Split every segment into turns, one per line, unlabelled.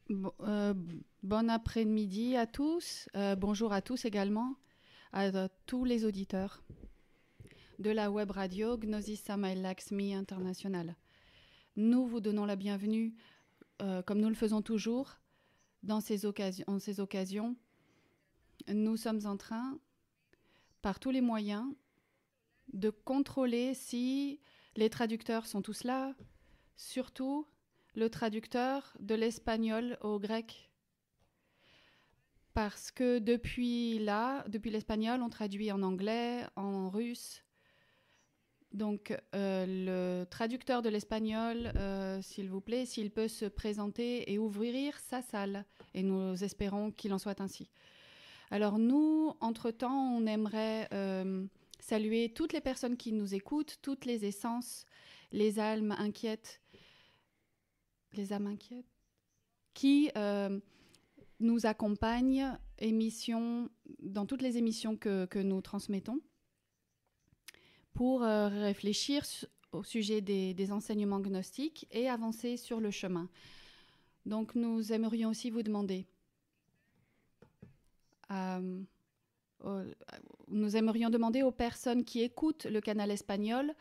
Bon, bon après-midi à tous. Bonjour à tous également, à tous les auditeurs de la web radio Gnosis Samael Laxmi International. Nous vous donnons la bienvenue, comme nous le faisons toujours, en ces occasions. Nous sommes en train, par tous les moyens, de contrôler si les traducteurs sont tous là, surtout le traducteur de l'espagnol au grec. Parce que depuis l'espagnol, on traduit en anglais, en russe. Donc, le traducteur de l'espagnol, s'il vous plaît, s'il peut se présenter et ouvrir sa salle. Et nous espérons qu'il en soit ainsi. Alors, nous, entre-temps, on aimerait saluer toutes les personnes qui nous écoutent, toutes les essences, les âmes inquiètes, qui nous accompagnent dans toutes les émissions que nous transmettons pour réfléchir au sujet des enseignements gnostiques et avancer sur le chemin. Donc nous aimerions aussi vous demander, aux personnes qui écoutent le canal espagnol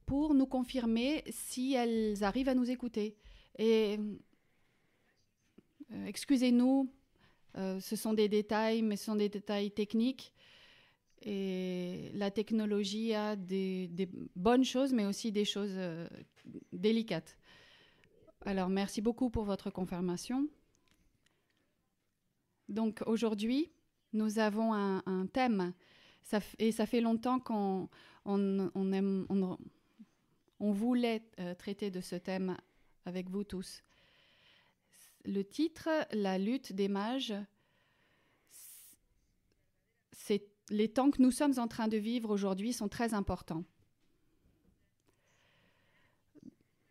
pour nous confirmer si elles arrivent à nous écouter. Et excusez-nous, ce sont des détails, mais ce sont des détails techniques. Et la technologie a des bonnes choses, mais aussi des choses délicates. Alors, merci beaucoup pour votre confirmation. Donc, aujourd'hui, nous avons un thème. Et ça fait longtemps qu'on voulait traiter de ce thème avec vous tous. Le titre, La lutte des mages, les temps que nous sommes en train de vivre aujourd'hui sont très importants.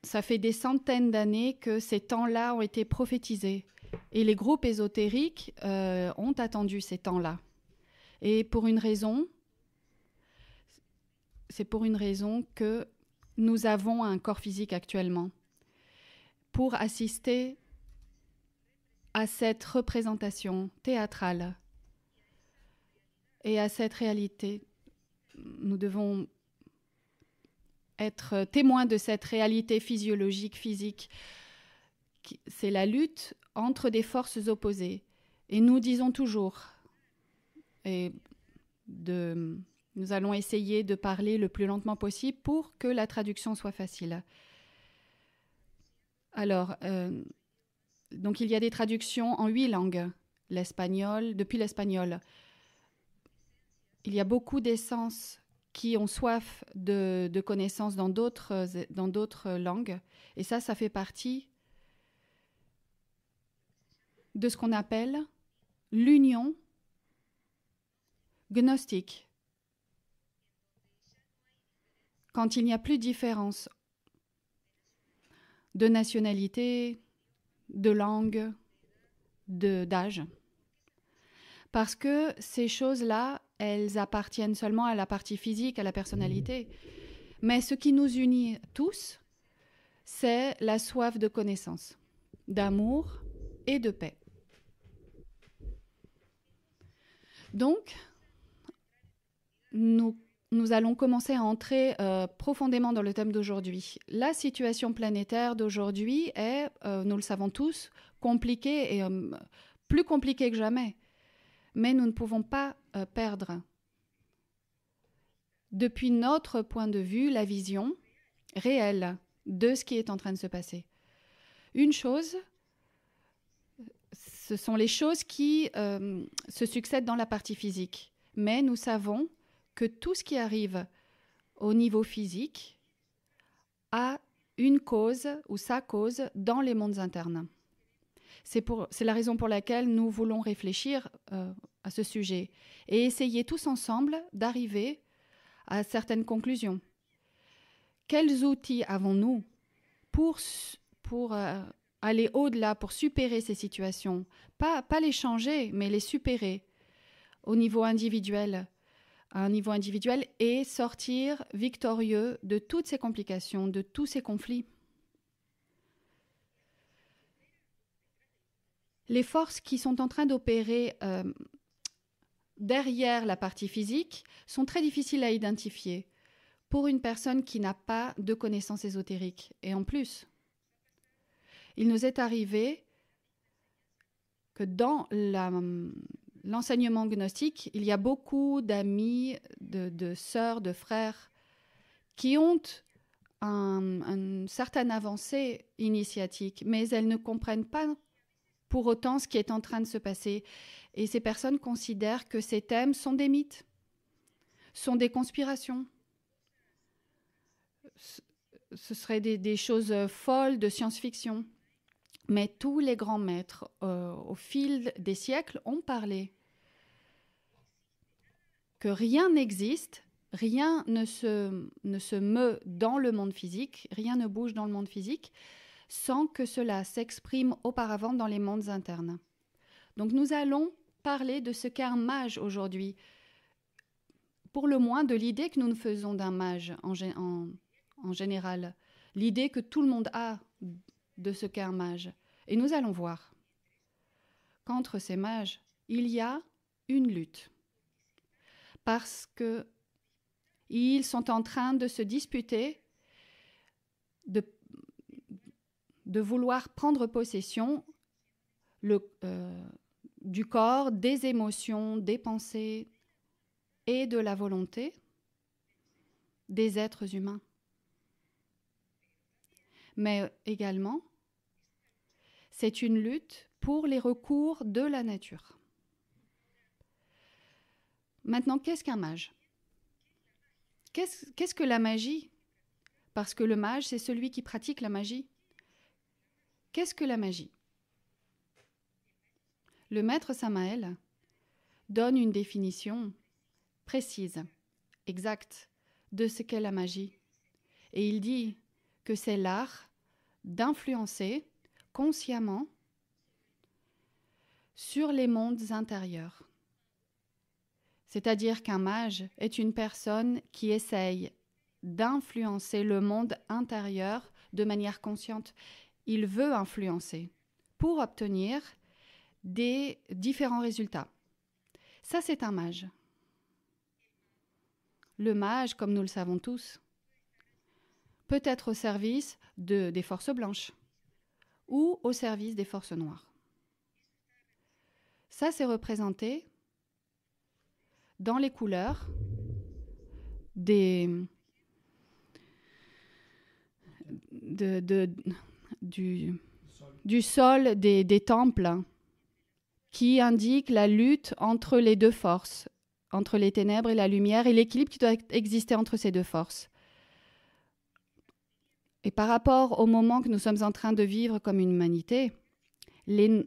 Ça fait des centaines d'années que ces temps-là ont été prophétisés. Et les groupes ésotériques ont attendu ces temps-là. Et c'est pour une raison que nous avons un corps physique actuellement. Pour assister à cette représentation théâtrale et à cette réalité, nous devons être témoins de cette réalité physiologique, physique. C'est la lutte entre des forces opposées. Et nous disons toujours, nous allons essayer de parler le plus lentement possible pour que la traduction soit facile. Alors, donc il y a des traductions en 8 langues, depuis l'espagnol. Il y a beaucoup d'essences qui ont soif de connaissances dans d'autres langues. Et ça fait partie de ce qu'on appelle l'union gnostique. Quand il n'y a plus de différence de nationalité, de langue, d'âge. Parce que ces choses-là, elles appartiennent seulement à la partie physique, à la personnalité. Mais ce qui nous unit tous, c'est la soif de connaissance, d'amour et de paix. Donc, nous allons commencer à entrer profondément dans le thème d'aujourd'hui. La situation planétaire d'aujourd'hui est, nous le savons tous, compliquée et plus compliquée que jamais. Mais nous ne pouvons pas perdre, depuis notre point de vue, la vision réelle de ce qui est en train de se passer. Une chose, ce sont les choses qui se succèdent dans la partie physique. Mais nous savons que tout ce qui arrive au niveau physique a une cause ou sa cause dans les mondes internes. C'est la raison pour laquelle nous voulons réfléchir à ce sujet et essayer tous ensemble d'arriver à certaines conclusions. Quels outils avons-nous pour aller au-delà, pour supérer ces situations? Pas les changer, mais les supérer à un niveau individuel et sortir victorieux de toutes ces complications, de tous ces conflits. Les forces qui sont en train d'opérer derrière la partie physique sont très difficiles à identifier pour une personne qui n'a pas de connaissances ésotériques. Et en plus, il nous est arrivé que dans l'enseignement gnostique, il y a beaucoup d'amis, de sœurs, de frères qui ont une certaine avancée initiatique, mais elles ne comprennent pas pour autant ce qui est en train de se passer. Et ces personnes considèrent que ces thèmes sont des mythes, sont des conspirations. Ce seraient des choses folles de science-fiction. Mais tous les grands maîtres, au fil des siècles, ont parlé que rien n'existe, rien ne se meut dans le monde physique, rien ne bouge dans le monde physique, sans que cela s'exprime auparavant dans les mondes internes. Donc nous allons parler de ce qu'est un mage aujourd'hui, pour le moins de l'idée que nous nous faisons d'un mage en général, l'idée que tout le monde a de ce qu'est un mage. Et nous allons voir qu'entre ces mages, il y a une lutte. Parce qu'ils sont en train de se disputer, de vouloir prendre possession du corps, des émotions, des pensées et de la volonté des êtres humains. Mais également, c'est une lutte pour les recours de la nature. Maintenant, qu'est-ce qu'un mage ? Qu'est-ce que la magie ? Parce que le mage, c'est celui qui pratique la magie. Qu'est-ce que la magie ? Le maître Samael donne une définition précise, exacte, de ce qu'est la magie. Et il dit que c'est l'art d'influencer consciemment sur les mondes intérieurs. C'est-à-dire qu'un mage est une personne qui essaye d'influencer le monde intérieur de manière consciente. Il veut influencer pour obtenir des différents résultats. Ça, c'est un mage. Le mage, comme nous le savons tous, peut être au service des forces blanches ou au service des forces noires. Ça, c'est représenté dans les couleurs du sol des temples qui indique la lutte entre les deux forces, entre les ténèbres et la lumière, et l'équilibre qui doit exister entre ces deux forces. Et par rapport au moment que nous sommes en train de vivre comme une humanité, ce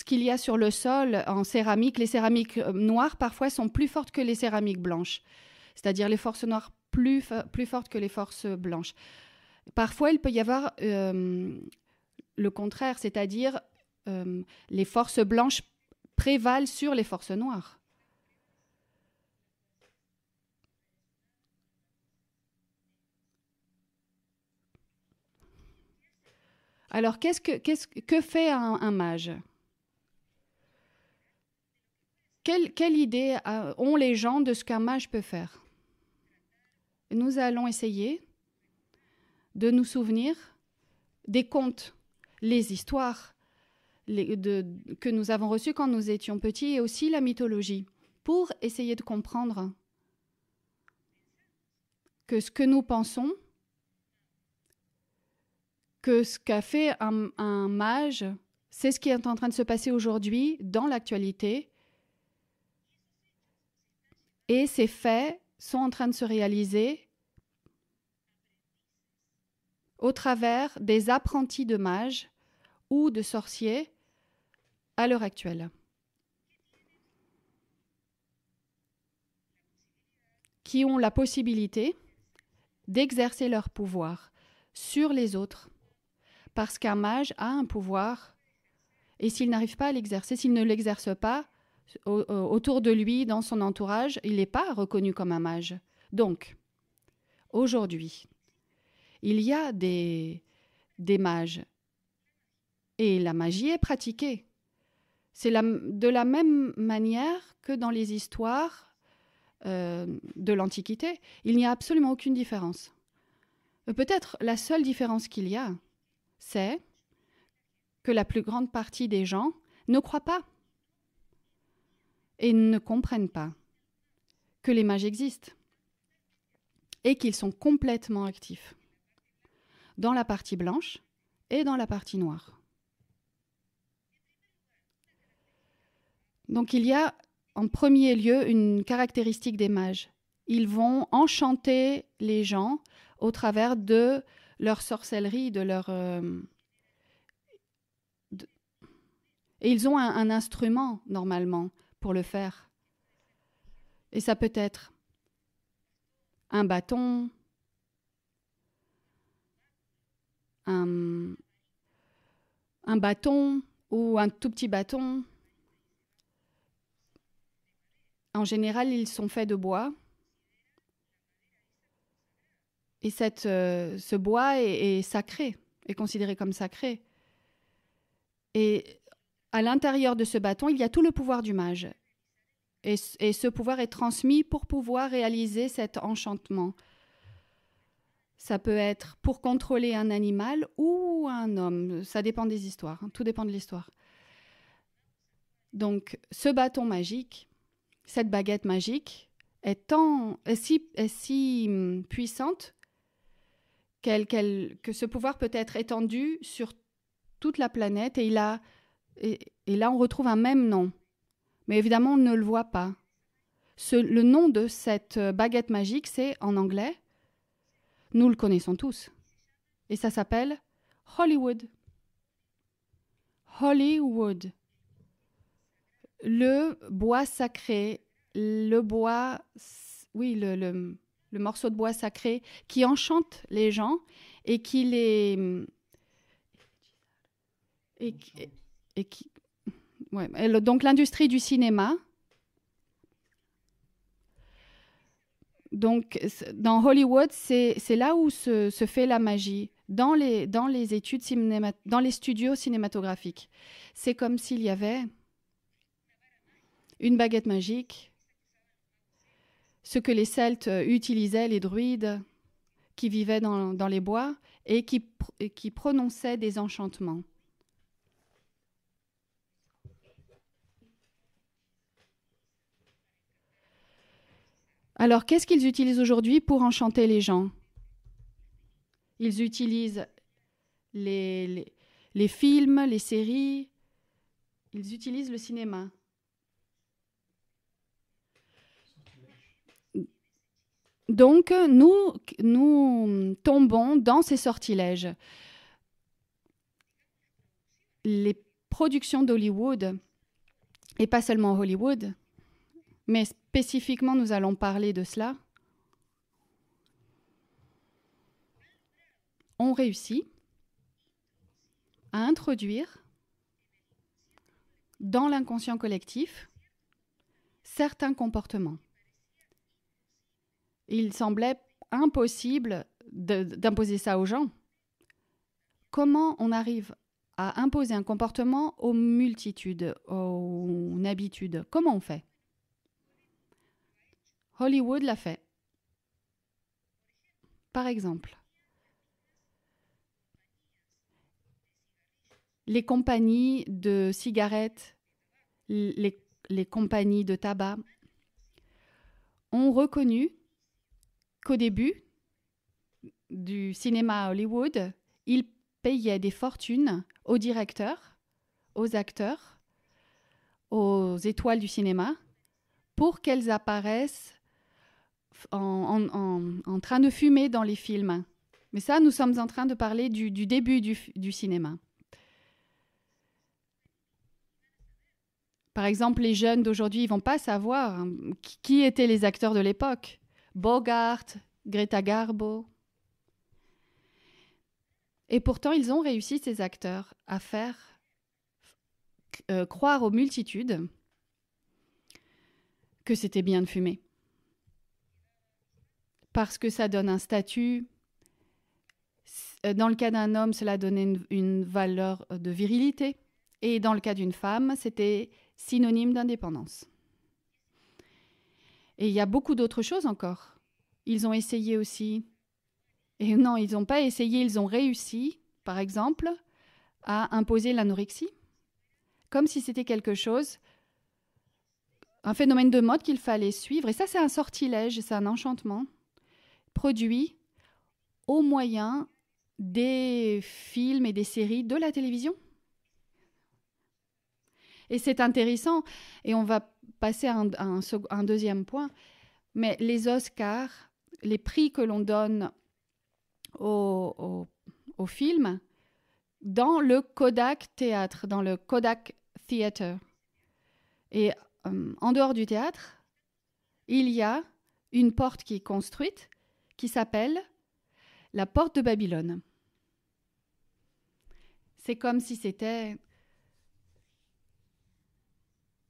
qu'il y a sur le sol en céramique, les céramiques noires parfois sont plus fortes que les céramiques blanches, c'est-à-dire les forces noires plus fortes que les forces blanches. Parfois, il peut y avoir le contraire, c'est-à-dire les forces blanches prévalent sur les forces noires. Alors, que fait un mage ? Quelle idée ont les gens de ce qu'un mage peut faire ? Nous allons essayer de nous souvenir des contes, les histoires que nous avons reçues quand nous étions petits, et aussi la mythologie, pour essayer de comprendre que ce que nous pensons, que ce qu'a fait un mage, c'est ce qui est en train de se passer aujourd'hui dans l'actualité. Et ces faits sont en train de se réaliser au travers des apprentis de mages ou de sorciers à l'heure actuelle, qui ont la possibilité d'exercer leur pouvoir sur les autres, parce qu'un mage a un pouvoir, et s'il n'arrive pas à l'exercer, s'il ne l'exerce pas autour de lui, dans son entourage, il n'est pas reconnu comme un mage. Donc, aujourd'hui, Il y a des mages. Et la magie est pratiquée. C'est de la même manière que dans les histoires de l'Antiquité. Il n'y a absolument aucune différence. Peut-être la seule différence qu'il y a, c'est que la plus grande partie des gens ne croient pas et ne comprennent pas que les mages existent et qu'ils sont complètement actifs dans la partie blanche et dans la partie noire. Donc il y a en premier lieu une caractéristique des mages. Ils vont enchanter les gens au travers de leur sorcellerie, de leur... Et ils ont un instrument, normalement, pour le faire. Et ça peut être un bâton, un bâton ou un tout petit bâton. En général, ils sont faits de bois. Et ce bois est sacré, est considéré comme sacré. Et à l'intérieur de ce bâton, il y a tout le pouvoir du mage. Et ce pouvoir est transmis pour pouvoir réaliser cet enchantement. Ça peut être pour contrôler un animal ou un homme. Ça dépend des histoires. Tout dépend de l'histoire. Donc, ce bâton magique, cette baguette magique, est si puissante que ce pouvoir peut être étendu sur toute la planète. Et là, on retrouve un même nom. Mais évidemment, on ne le voit pas. Le nom de cette baguette magique, c'est en anglais. Nous le connaissons tous. Et ça s'appelle Hollywood. Hollywood. Le bois sacré, le bois, oui, le morceau de bois sacré qui enchante les gens et qui les... Donc l'industrie du cinéma. Donc dans Hollywood, c'est là où se fait la magie, dans les études dans les studios cinématographiques. C'est comme s'il y avait une baguette magique, ce que les Celtes utilisaient, les druides qui vivaient dans les bois et qui prononçaient des enchantements. Alors, qu'est-ce qu'ils utilisent aujourd'hui pour enchanter les gens? Ils utilisent les films, les séries, ils utilisent le cinéma. Donc, nous tombons dans ces sortilèges. Les productions d'Hollywood, et pas seulement Hollywood, mais spécifiquement, nous allons parler de cela, ont réussi à introduire dans l'inconscient collectif certains comportements. Il semblait impossible d'imposer ça aux gens. Comment on arrive à imposer un comportement aux multitudes, aux habitudes? Comment on fait? Hollywood l'a fait. Par exemple, les compagnies de cigarettes, les compagnies de tabac ont reconnu qu'au début du cinéma à Hollywood, ils payaient des fortunes aux directeurs, aux acteurs, aux étoiles du cinéma pour qu'elles apparaissent en train de fumer dans les films. Mais ça, nous sommes en train de parler du début du cinéma. Par exemple, les jeunes d'aujourd'hui, ils ne vont pas savoir qui étaient les acteurs de l'époque. Bogart, Greta Garbo. Et pourtant, ils ont réussi, ces acteurs, à faire croire aux multitudes que c'était bien de fumer. Parce que ça donne un statut Dans le cas d'un homme, cela donnait une valeur de virilité. Et dans le cas d'une femme, c'était synonyme d'indépendance. Et il y a beaucoup d'autres choses encore. Ils ont essayé aussi. Et non, ils n'ont pas essayé, ils ont réussi, par exemple, à imposer l'anorexie. Comme si c'était quelque chose, un phénomène de mode qu'il fallait suivre. Et ça, c'est un sortilège, c'est un enchantement produit au moyen des films et des séries de la télévision. Et c'est intéressant, et on va passer à un deuxième point, mais les Oscars, les prix que l'on donne aux films, dans le Kodak Théâtre, dans le Kodak Theatre, et en dehors du théâtre, il y a une porte qui est construite, qui s'appelle la porte de Babylone. C'est comme si c'était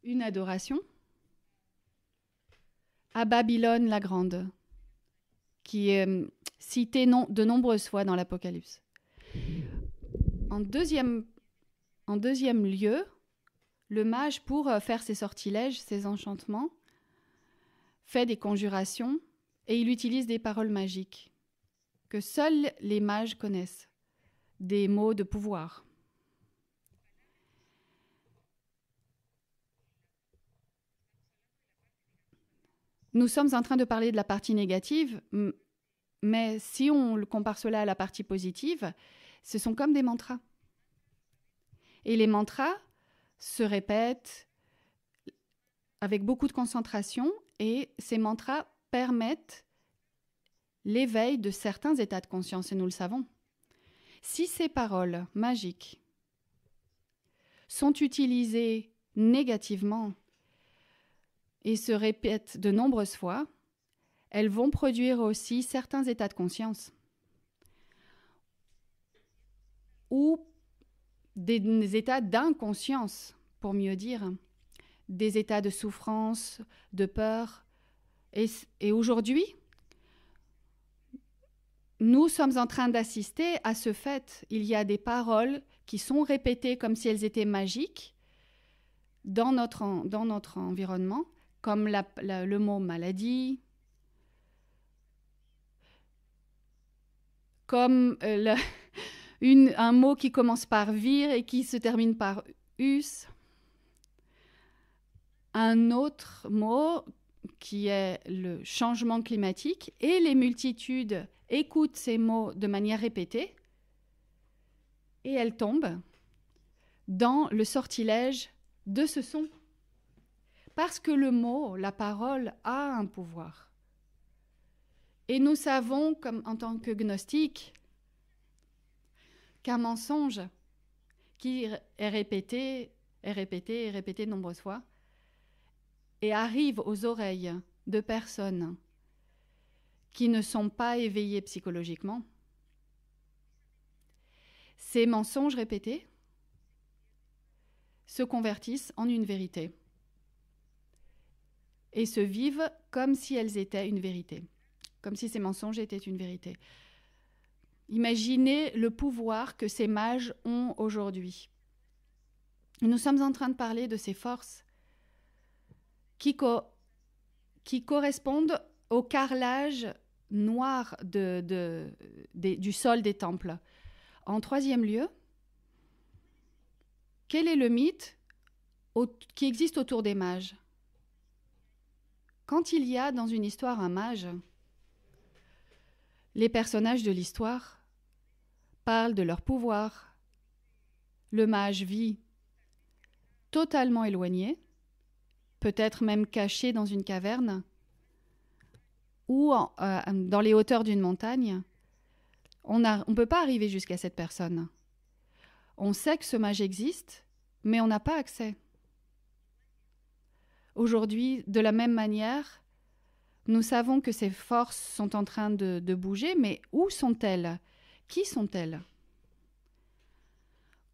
une adoration à Babylone la Grande, qui est citée de nombreuses fois dans l'Apocalypse. En deuxième lieu, le mage, pour faire ses sortilèges, ses enchantements, fait des conjurations et il utilise des paroles magiques que seuls les mages connaissent, des mots de pouvoir. Nous sommes en train de parler de la partie négative, mais si on compare cela à la partie positive, ce sont comme des mantras. Et les mantras se répètent avec beaucoup de concentration et ces mantras permettent l'éveil de certains états de conscience, et nous le savons. Si ces paroles magiques sont utilisées négativement et se répètent de nombreuses fois, elles vont produire aussi certains états de conscience ou des états d'inconscience, pour mieux dire, des états de souffrance, de peur. Et aujourd'hui, nous sommes en train d'assister à ce fait. Il y a des paroles qui sont répétées comme si elles étaient magiques dans notre environnement, comme le mot maladie, comme un mot qui commence par vir et qui se termine par us. Un autre mot qui est le changement climatique, et les multitudes écoutent ces mots de manière répétée et elles tombent dans le sortilège de ce son. Parce que le mot, la parole, a un pouvoir. Et nous savons, comme en tant que gnostiques, qu'un mensonge qui est répété de nombreuses fois et arrive aux oreilles de personnes qui ne sont pas éveillées psychologiquement, ces mensonges répétés se convertissent en une vérité et se vivent comme si elles étaient une vérité, comme si ces mensonges étaient une vérité. Imaginez le pouvoir que ces mages ont aujourd'hui. Nous sommes en train de parler de ces forces qui correspondent au carrelage noir du sol des temples. En troisième lieu, quel est le mythe qui existe autour des mages? Quand il y a dans une histoire un mage, les personnages de l'histoire parlent de leur pouvoir. Le mage vit totalement éloigné, peut-être même caché dans une caverne ou dans les hauteurs d'une montagne. On ne peut pas arriver jusqu'à cette personne. On sait que ce mage existe, mais on n'a pas accès. Aujourd'hui, de la même manière, nous savons que ces forces sont en train de bouger, mais où sont-elles? Qui sont-elles?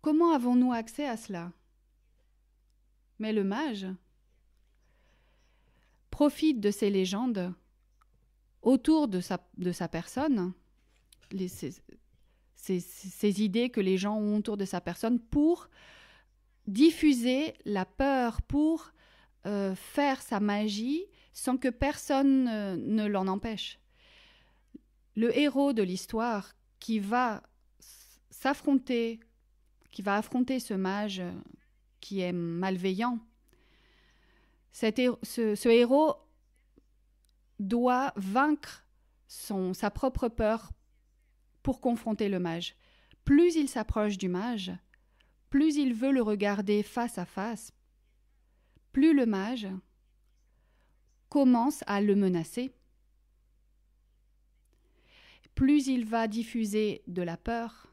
Comment avons-nous accès à cela? Mais le mage profite de ces légendes autour de sa personne, ces idées que les gens ont autour de sa personne pour diffuser la peur, pour faire sa magie sans que personne ne l'en empêche. Le héros de l'histoire qui va affronter ce mage qui est malveillant, ce héros doit vaincre sa propre peur pour confronter le mage. Plus il s'approche du mage, plus il veut le regarder face à face, plus le mage commence à le menacer, plus il va diffuser de la peur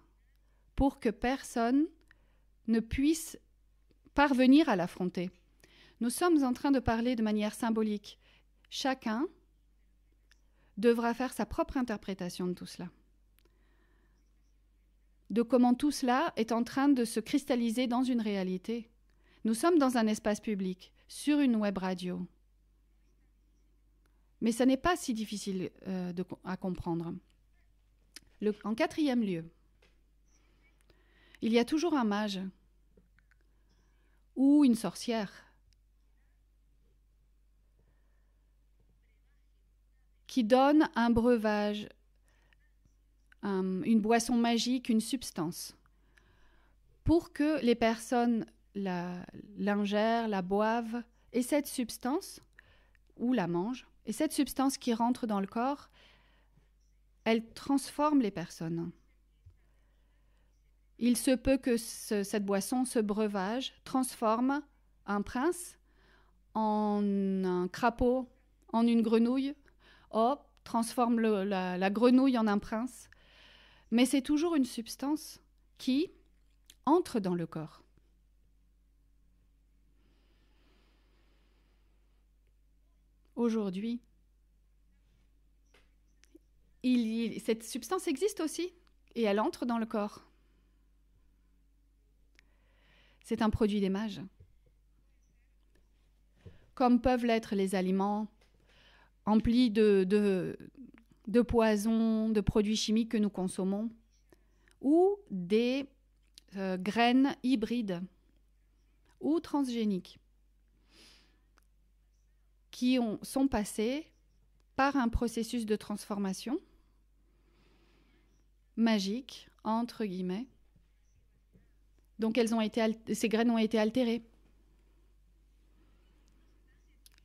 pour que personne ne puisse parvenir à l'affronter. Nous sommes en train de parler de manière symbolique. Chacun devra faire sa propre interprétation de tout cela, de comment tout cela est en train de se cristalliser dans une réalité. Nous sommes dans un espace public, sur une web radio. Mais ce n'est pas si difficile à comprendre. En quatrième lieu, il y a toujours un mage ou une sorcière qui donne un breuvage, une boisson magique, une substance, pour que les personnes l'ingèrent, la boivent, et cette substance, ou la mangent, et cette substance qui rentre dans le corps, elle transforme les personnes. Il se peut que cette boisson, ce breuvage, transforme un prince en un crapaud, en une grenouille, transforme la grenouille en un prince. Mais c'est toujours une substance qui entre dans le corps. Aujourd'hui, cette substance existe aussi et elle entre dans le corps. C'est un produit des mages. Comme peuvent l'être les aliments emplis de poisons, de produits chimiques que nous consommons, ou des graines hybrides ou transgéniques qui sont passées par un processus de transformation magique, entre guillemets. Donc ces graines ont été altérées.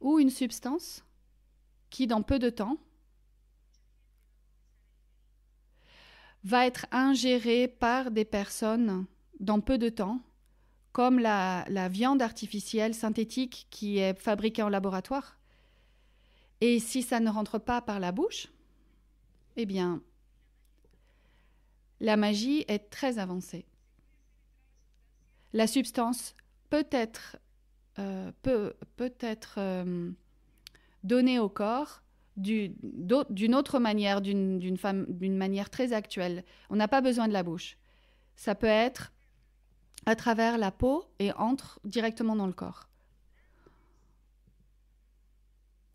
Ou une substance qui, dans peu de temps, va être ingérée par des personnes dans peu de temps, comme la viande artificielle synthétique qui est fabriquée en laboratoire. Et si ça ne rentre pas par la bouche, eh bien, la magie est très avancée. La substance peut être donnée au corps d'une autre manière, d'une manière très actuelle. On n'a pas besoin de la bouche. Ça peut être à travers la peau et entre directement dans le corps.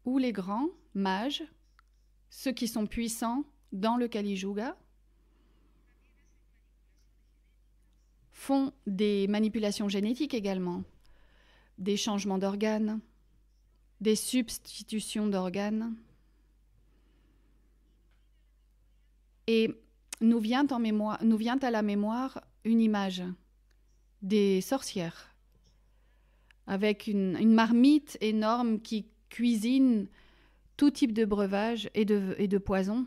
Ou les grands mages, ceux qui sont puissants dans le Kali Yuga, font des manipulations génétiques également, des changements d'organes, des substitutions d'organes. Et nous vient à la mémoire une image des sorcières avec une marmite énorme qui cuisine tout type de breuvage et de poison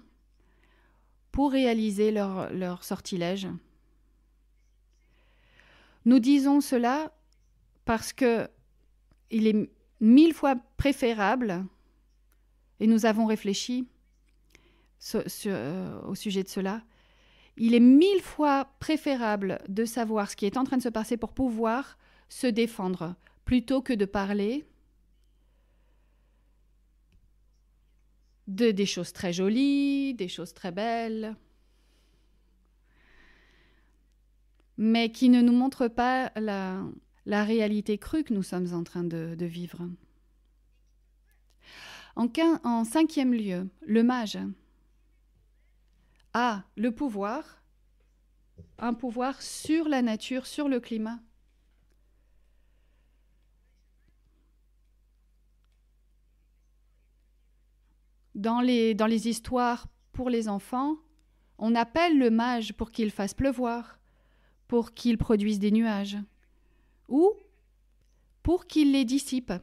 pour réaliser leur sortilège. Nous disons cela parce que il est 1000 fois préférable, et nous avons réfléchi au sujet de cela, il est 1000 fois préférable de savoir ce qui est en train de se passer pour pouvoir se défendre, plutôt que de parler des choses très jolies, des choses très belles, mais qui ne nous montrent pas la réalité crue que nous sommes en train de vivre. En cinquième lieu, le mage a le pouvoir un pouvoir sur la nature, sur le climat. Dans les histoires pour les enfants, on appelle le mage pour qu'il fasse pleuvoir, pour qu'il produise des nuages, ou pour qu'il les dissipe.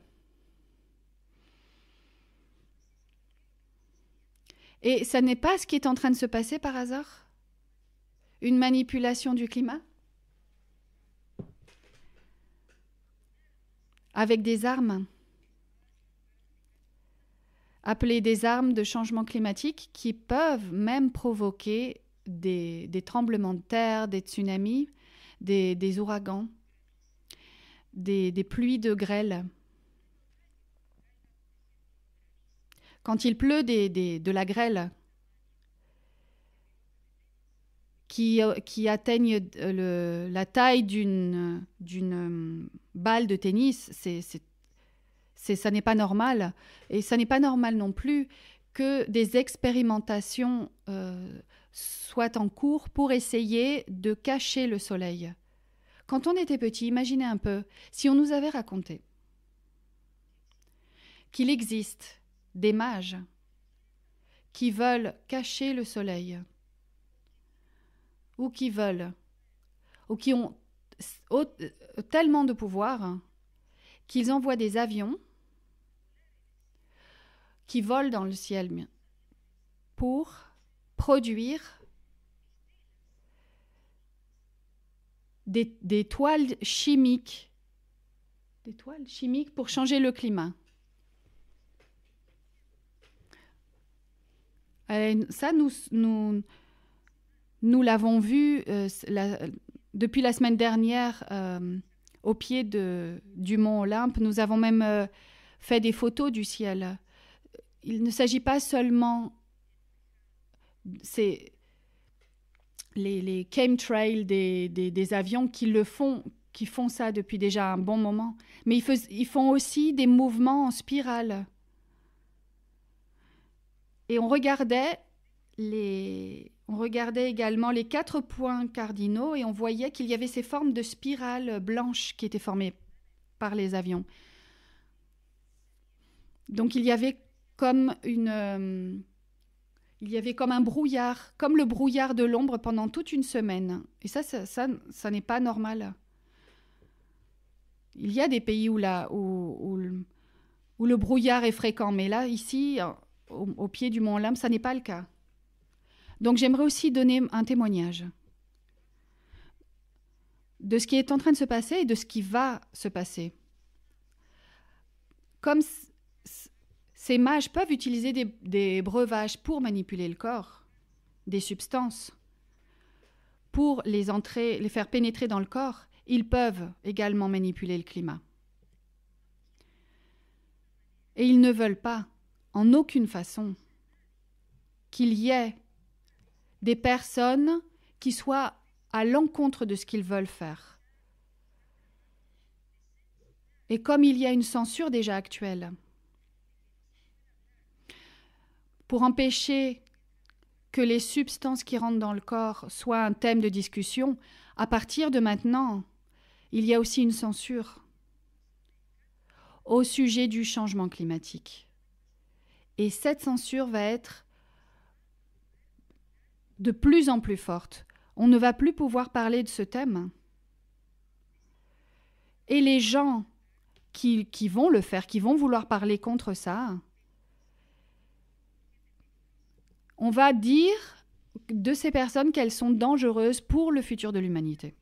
Et ça n'est pas ce qui est en train de se passer par hasard? Une manipulation du climat? Avec des armes, appelées des armes de changement climatique, qui peuvent même provoquer des tremblements de terre, des tsunamis, des ouragans, des pluies de grêle. Quand il pleut de la grêle qui atteignent la taille d'une balle de tennis, ça n'est pas normal. Et ça n'est pas normal non plus que des expérimentations soient en cours pour essayer de cacher le soleil. Quand on était petit, imaginez un peu, si on nous avait raconté qu'il existe des mages qui veulent cacher le soleil, ou qui ont tellement de pouvoir qu'ils envoient des avions qui volent dans le ciel pour produire des toiles chimiques pour changer le climat. Ça, nous l'avons vu depuis la semaine dernière au pied du mont Olympe. Nous avons même fait des photos du ciel. Il ne s'agit pas seulement... C'est les chemtrails des avions qui font ça depuis déjà un bon moment. Mais ils font aussi des mouvements en spirale. Et on regardait également les 4 points cardinaux et on voyait qu'il y avait ces formes de spirales blanches qui étaient formées par les avions. Donc il y avait comme un brouillard, comme le brouillard de l'ombre pendant toute une semaine. Et ça n'est pas normal. Il y a des pays où le brouillard est fréquent, mais là, ici, au pied du mont Olympe, ça n'est pas le cas. Donc j'aimerais aussi donner un témoignage de ce qui est en train de se passer et de ce qui va se passer. Comme ces mages peuvent utiliser des breuvages pour manipuler le corps, des substances, pour les faire pénétrer dans le corps, ils peuvent également manipuler le climat. Et ils ne veulent pas, en aucune façon, qu'il y ait des personnes qui soient à l'encontre de ce qu'ils veulent faire. Et comme il y a une censure déjà actuelle, pour empêcher que les substances qui rentrent dans le corps soient un thème de discussion, à partir de maintenant, il y a aussi une censure au sujet du changement climatique. Et cette censure va être de plus en plus forte. On ne va plus pouvoir parler de ce thème. Et les gens qui vont le faire, qui vont vouloir parler contre ça, on va dire de ces personnes qu'elles sont dangereuses pour le futur de l'humanité.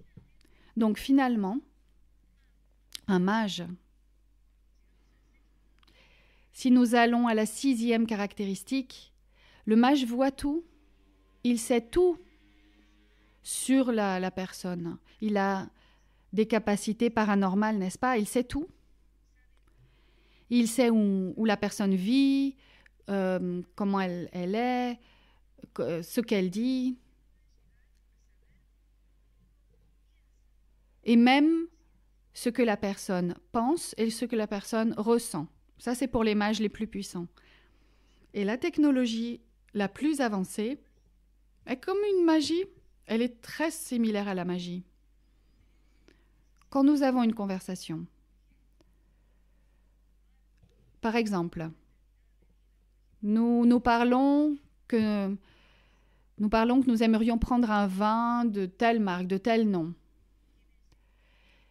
Donc finalement, un mage, si nous allons à la 6e caractéristique, le mage voit tout, il sait tout sur la personne. Il a des capacités paranormales, n'est-ce pas? Il sait tout. Il sait où la personne vit, comment elle est, ce qu'elle dit. Et même ce que la personne pense et ce que la personne ressent. Ça, c'est pour les mages les plus puissants. Et la technologie la plus avancée est comme une magie. elle est très similaire à la magie. Quand nous avons une conversation, par exemple, nous parlons que nous aimerions prendre un vin de telle marque, de tel nom.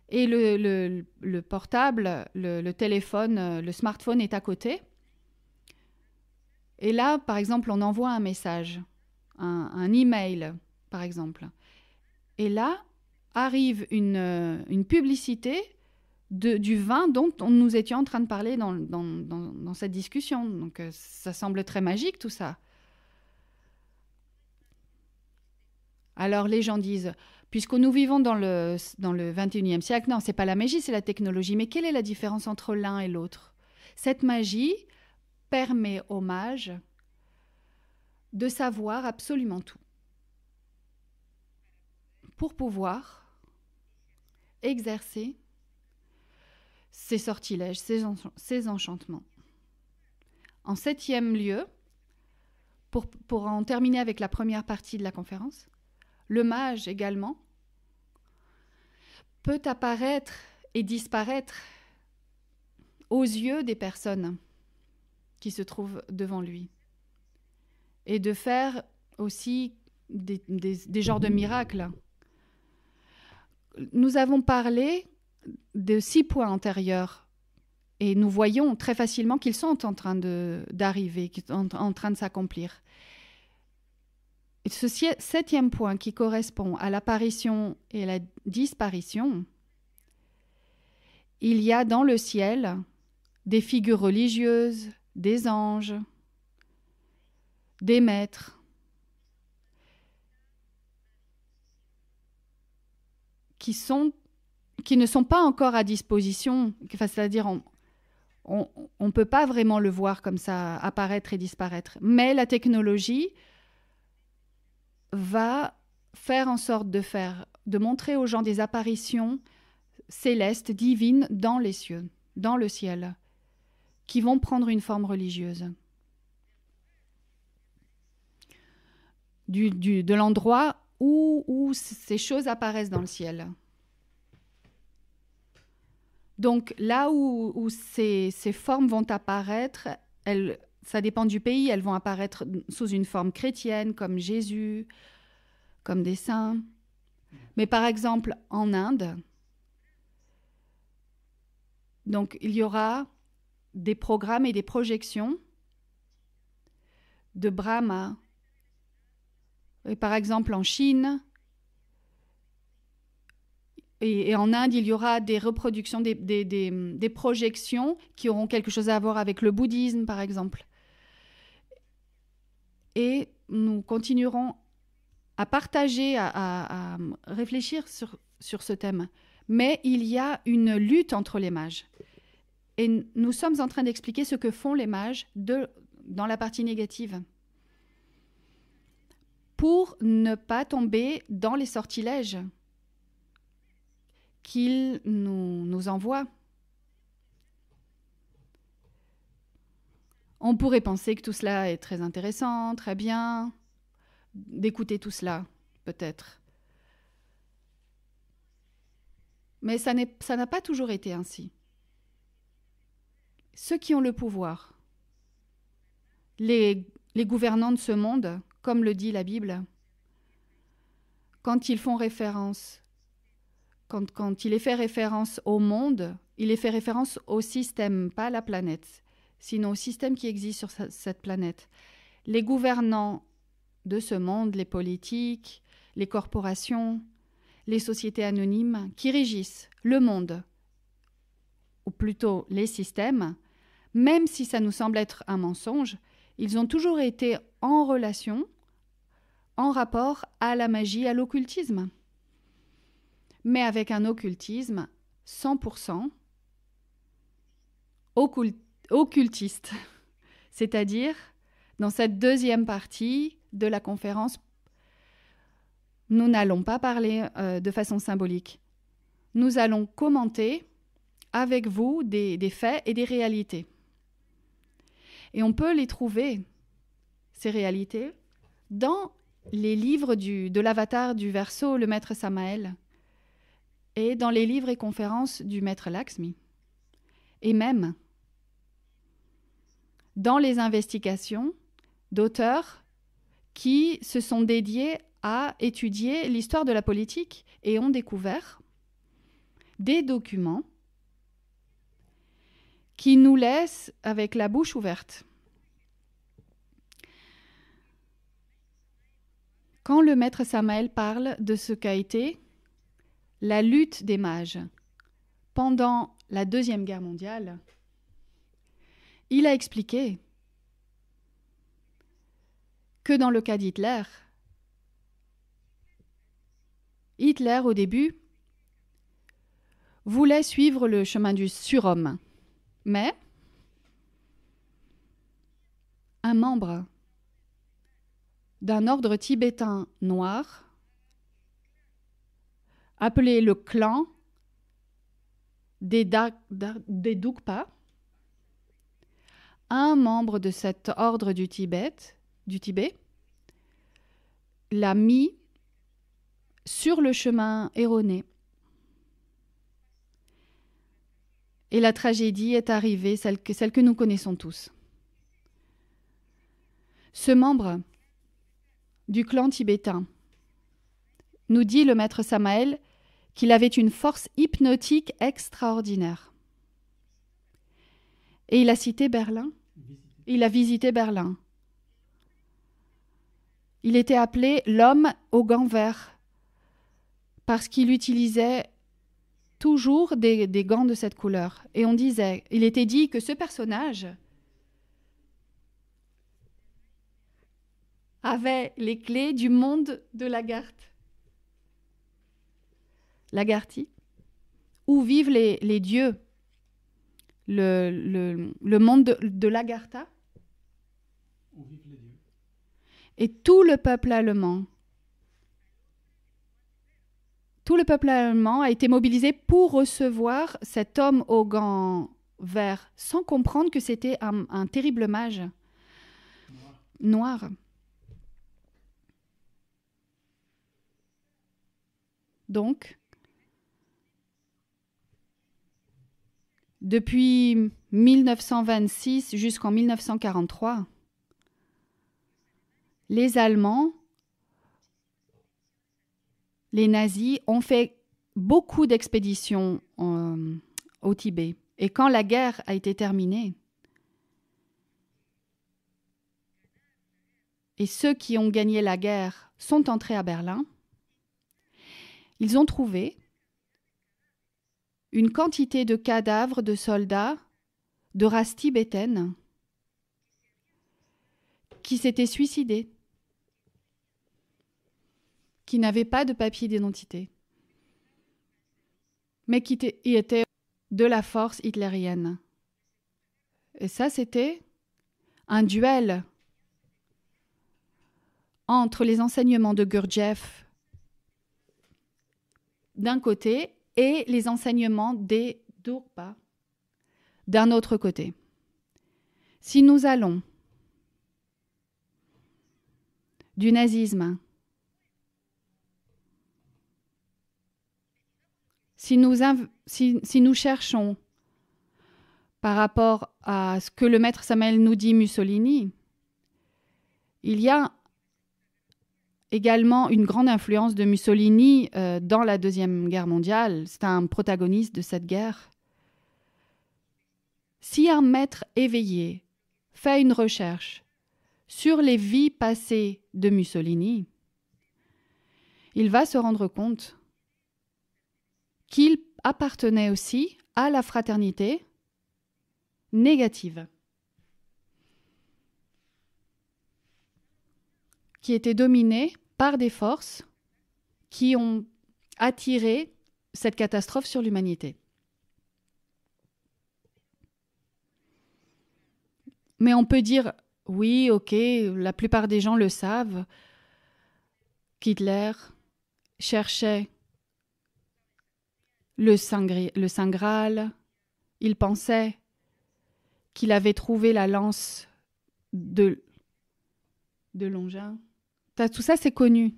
Et le portable, le téléphone, le smartphone est à côté. Et là, par exemple, on envoie un message, un email, par exemple. Et là, arrive une publicité du vin dont nous étions en train de parler dans cette discussion. Donc, ça semble très magique, tout ça. Alors, les gens disent, puisque nous vivons dans le 21e siècle, non, ce n'est pas la magie, c'est la technologie. Mais quelle est la différence entre l'un et l'autre? Cette magie permet au mage de savoir absolument tout pour pouvoir exercer ses sortilèges, ses enchantements. En 7e lieu, pour en terminer avec la première partie de la conférence, le mage également peut apparaître et disparaître aux yeux des personnes qui se trouvent devant lui et de faire aussi des genres de miracles. Nous avons parlé de 6 points antérieurs et nous voyons très facilement qu'ils sont en train d'arriver, qu'ils sont en train de s'accomplir. Et ce 7e point qui correspond à l'apparition et à la disparition, il y a dans le ciel des figures religieuses, des anges, des maîtres, qui ne sont pas encore à disposition, enfin, c'est-à-dire on ne peut pas vraiment le voir comme ça apparaître et disparaître. Mais la technologie va faire en sorte de montrer aux gens des apparitions célestes, divines, dans les cieux, dans le ciel, qui vont prendre une forme religieuse. De l'endroit où ces choses apparaissent dans le ciel. Donc là où ces formes vont apparaître, ça dépend du pays, elles vont apparaître sous une forme chrétienne, comme Jésus, comme des saints. Mais par exemple, en Inde, donc il y aura des programmes et des projections de Brahma. Et par exemple, en Chine et en Inde, il y aura des reproductions, des projections qui auront quelque chose à voir avec le bouddhisme, par exemple. Et nous continuerons à partager, à réfléchir sur ce thème. Mais il y a une lutte entre les mages. Et nous sommes en train d'expliquer ce que font les mages dans la partie négative, pour ne pas tomber dans les sortilèges qu'ils nous envoient. On pourrait penser que tout cela est très intéressant, très bien, d'écouter tout cela, peut-être. Mais ça n'a pas toujours été ainsi. Ceux qui ont le pouvoir, les gouvernants de ce monde, comme le dit la Bible, quand ils font référence, quand il est fait référence au monde, il est fait référence au système, pas à la planète, sinon au système qui existe sur cette planète. Les gouvernants de ce monde, les politiques, les corporations, les sociétés anonymes qui régissent le monde, ou plutôt les systèmes, même si ça nous semble être un mensonge, ils ont toujours été en relation, en rapport à la magie, à l'occultisme. Mais avec un occultisme 100% occultiste. C'est-à-dire, dans cette deuxième partie de la conférence, nous n'allons pas parler de façon symbolique. Nous allons commenter avec vous des faits et des réalités. Et on peut les trouver, ces réalités, dans les livres de l'avatar du Verseau, le maître Samael, et dans les livres et conférences du maître Lakshmi, et même dans les investigations d'auteurs qui se sont dédiés à étudier l'histoire de la politique et ont découvert des documents qui nous laissent avec la bouche ouverte. Quand le maître Samael parle de ce qu'a été la lutte des mages pendant la Deuxième Guerre mondiale, il a expliqué que dans le cas d'Hitler, Hitler, au début, voulait suivre le chemin du surhomme, mais un membre d'un ordre tibétain noir, appelé le clan des Dugpa, un membre de cet ordre du Tibet, l'a mis sur le chemin erroné. Et la tragédie est arrivée, celle que nous connaissons tous. Ce membre du clan tibétain nous dit le maître Samael qu'il avait une force hypnotique extraordinaire. Et il a cité Berlin. Il a visité Berlin. Il était appelé l'homme aux gants verts parce qu'il utilisait toujours des gants de cette couleur. Et il était dit que ce personnage avait les clés du monde de l'Agarthe. L'Agarthi, où vivent les dieux, le monde de l'Agartha.
Où vivent les dieux.
Et tout le peuple allemand a été mobilisé pour recevoir cet homme aux gants verts, sans comprendre que c'était un terrible mage noir. Donc, depuis 1926 jusqu'en 1943, les Allemands, les nazis, ont fait beaucoup d'expéditions au Tibet. Et quand la guerre a été terminée, et ceux qui ont gagné la guerre sont entrés à Berlin, ils ont trouvé une quantité de cadavres de soldats de race tibétaine qui s'étaient suicidés, qui n'avaient pas de papier d'identité, mais qui étaient de la force hitlérienne. Et ça, c'était un duel entre les enseignements de Gurdjieff d'un côté et les enseignements des Dugpa d'un autre côté. Si nous allons du nazisme, si nous cherchons par rapport à ce que le maître Samael nous dit Mussolini, il y a également une grande influence de Mussolini dans la Deuxième Guerre mondiale. C'est un protagoniste de cette guerre. Si un maître éveillé fait une recherche sur les vies passées de Mussolini, il va se rendre compte qu'il appartenait aussi à la fraternité négative, qui était dominée par des forces qui ont attiré cette catastrophe sur l'humanité. Mais on peut dire, oui, ok, la plupart des gens le savent, qu'Hitler cherchait le Saint Graal, il pensait qu'il avait trouvé la lance de Longin, Tout ça, c'est connu.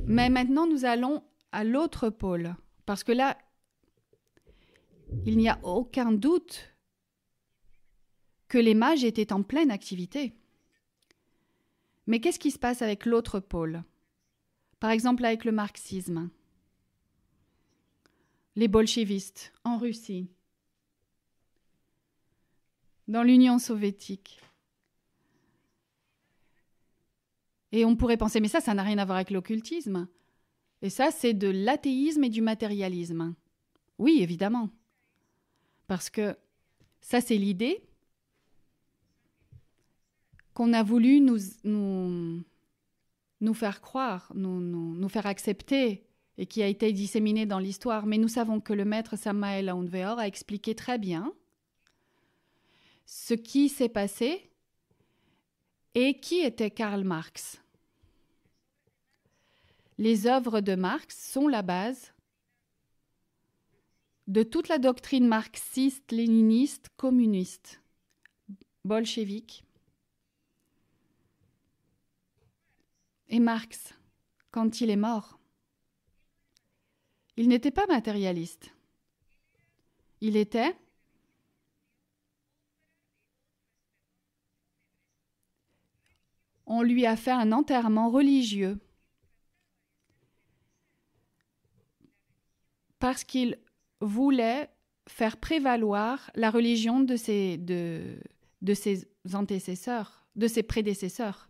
Mais maintenant, nous allons à l'autre pôle. Parce que là, il n'y a aucun doute que les mages étaient en pleine activité. Mais qu'est-ce qui se passe avec l'autre pôle? Par exemple, avec le marxisme, les bolchevistes en Russie, dans l'Union soviétique. Et on pourrait penser, mais ça n'a rien à voir avec l'occultisme. Et ça, c'est de l'athéisme et du matérialisme. Oui, évidemment. Parce que ça, c'est l'idée qu'on a voulu nous faire croire, nous faire accepter, et qui a été disséminée dans l'histoire. Mais nous savons que le maître Samael Aun Weor a expliqué très bien ce qui s'est passé et qui était Karl Marx. Les œuvres de Marx sont la base de toute la doctrine marxiste, léniniste, communiste, bolchevique. Et Marx, quand il est mort, il n'était pas matérialiste. Il était on lui a fait un enterrement religieux parce qu'il voulait faire prévaloir la religion de ses antécesseurs, de ses prédécesseurs.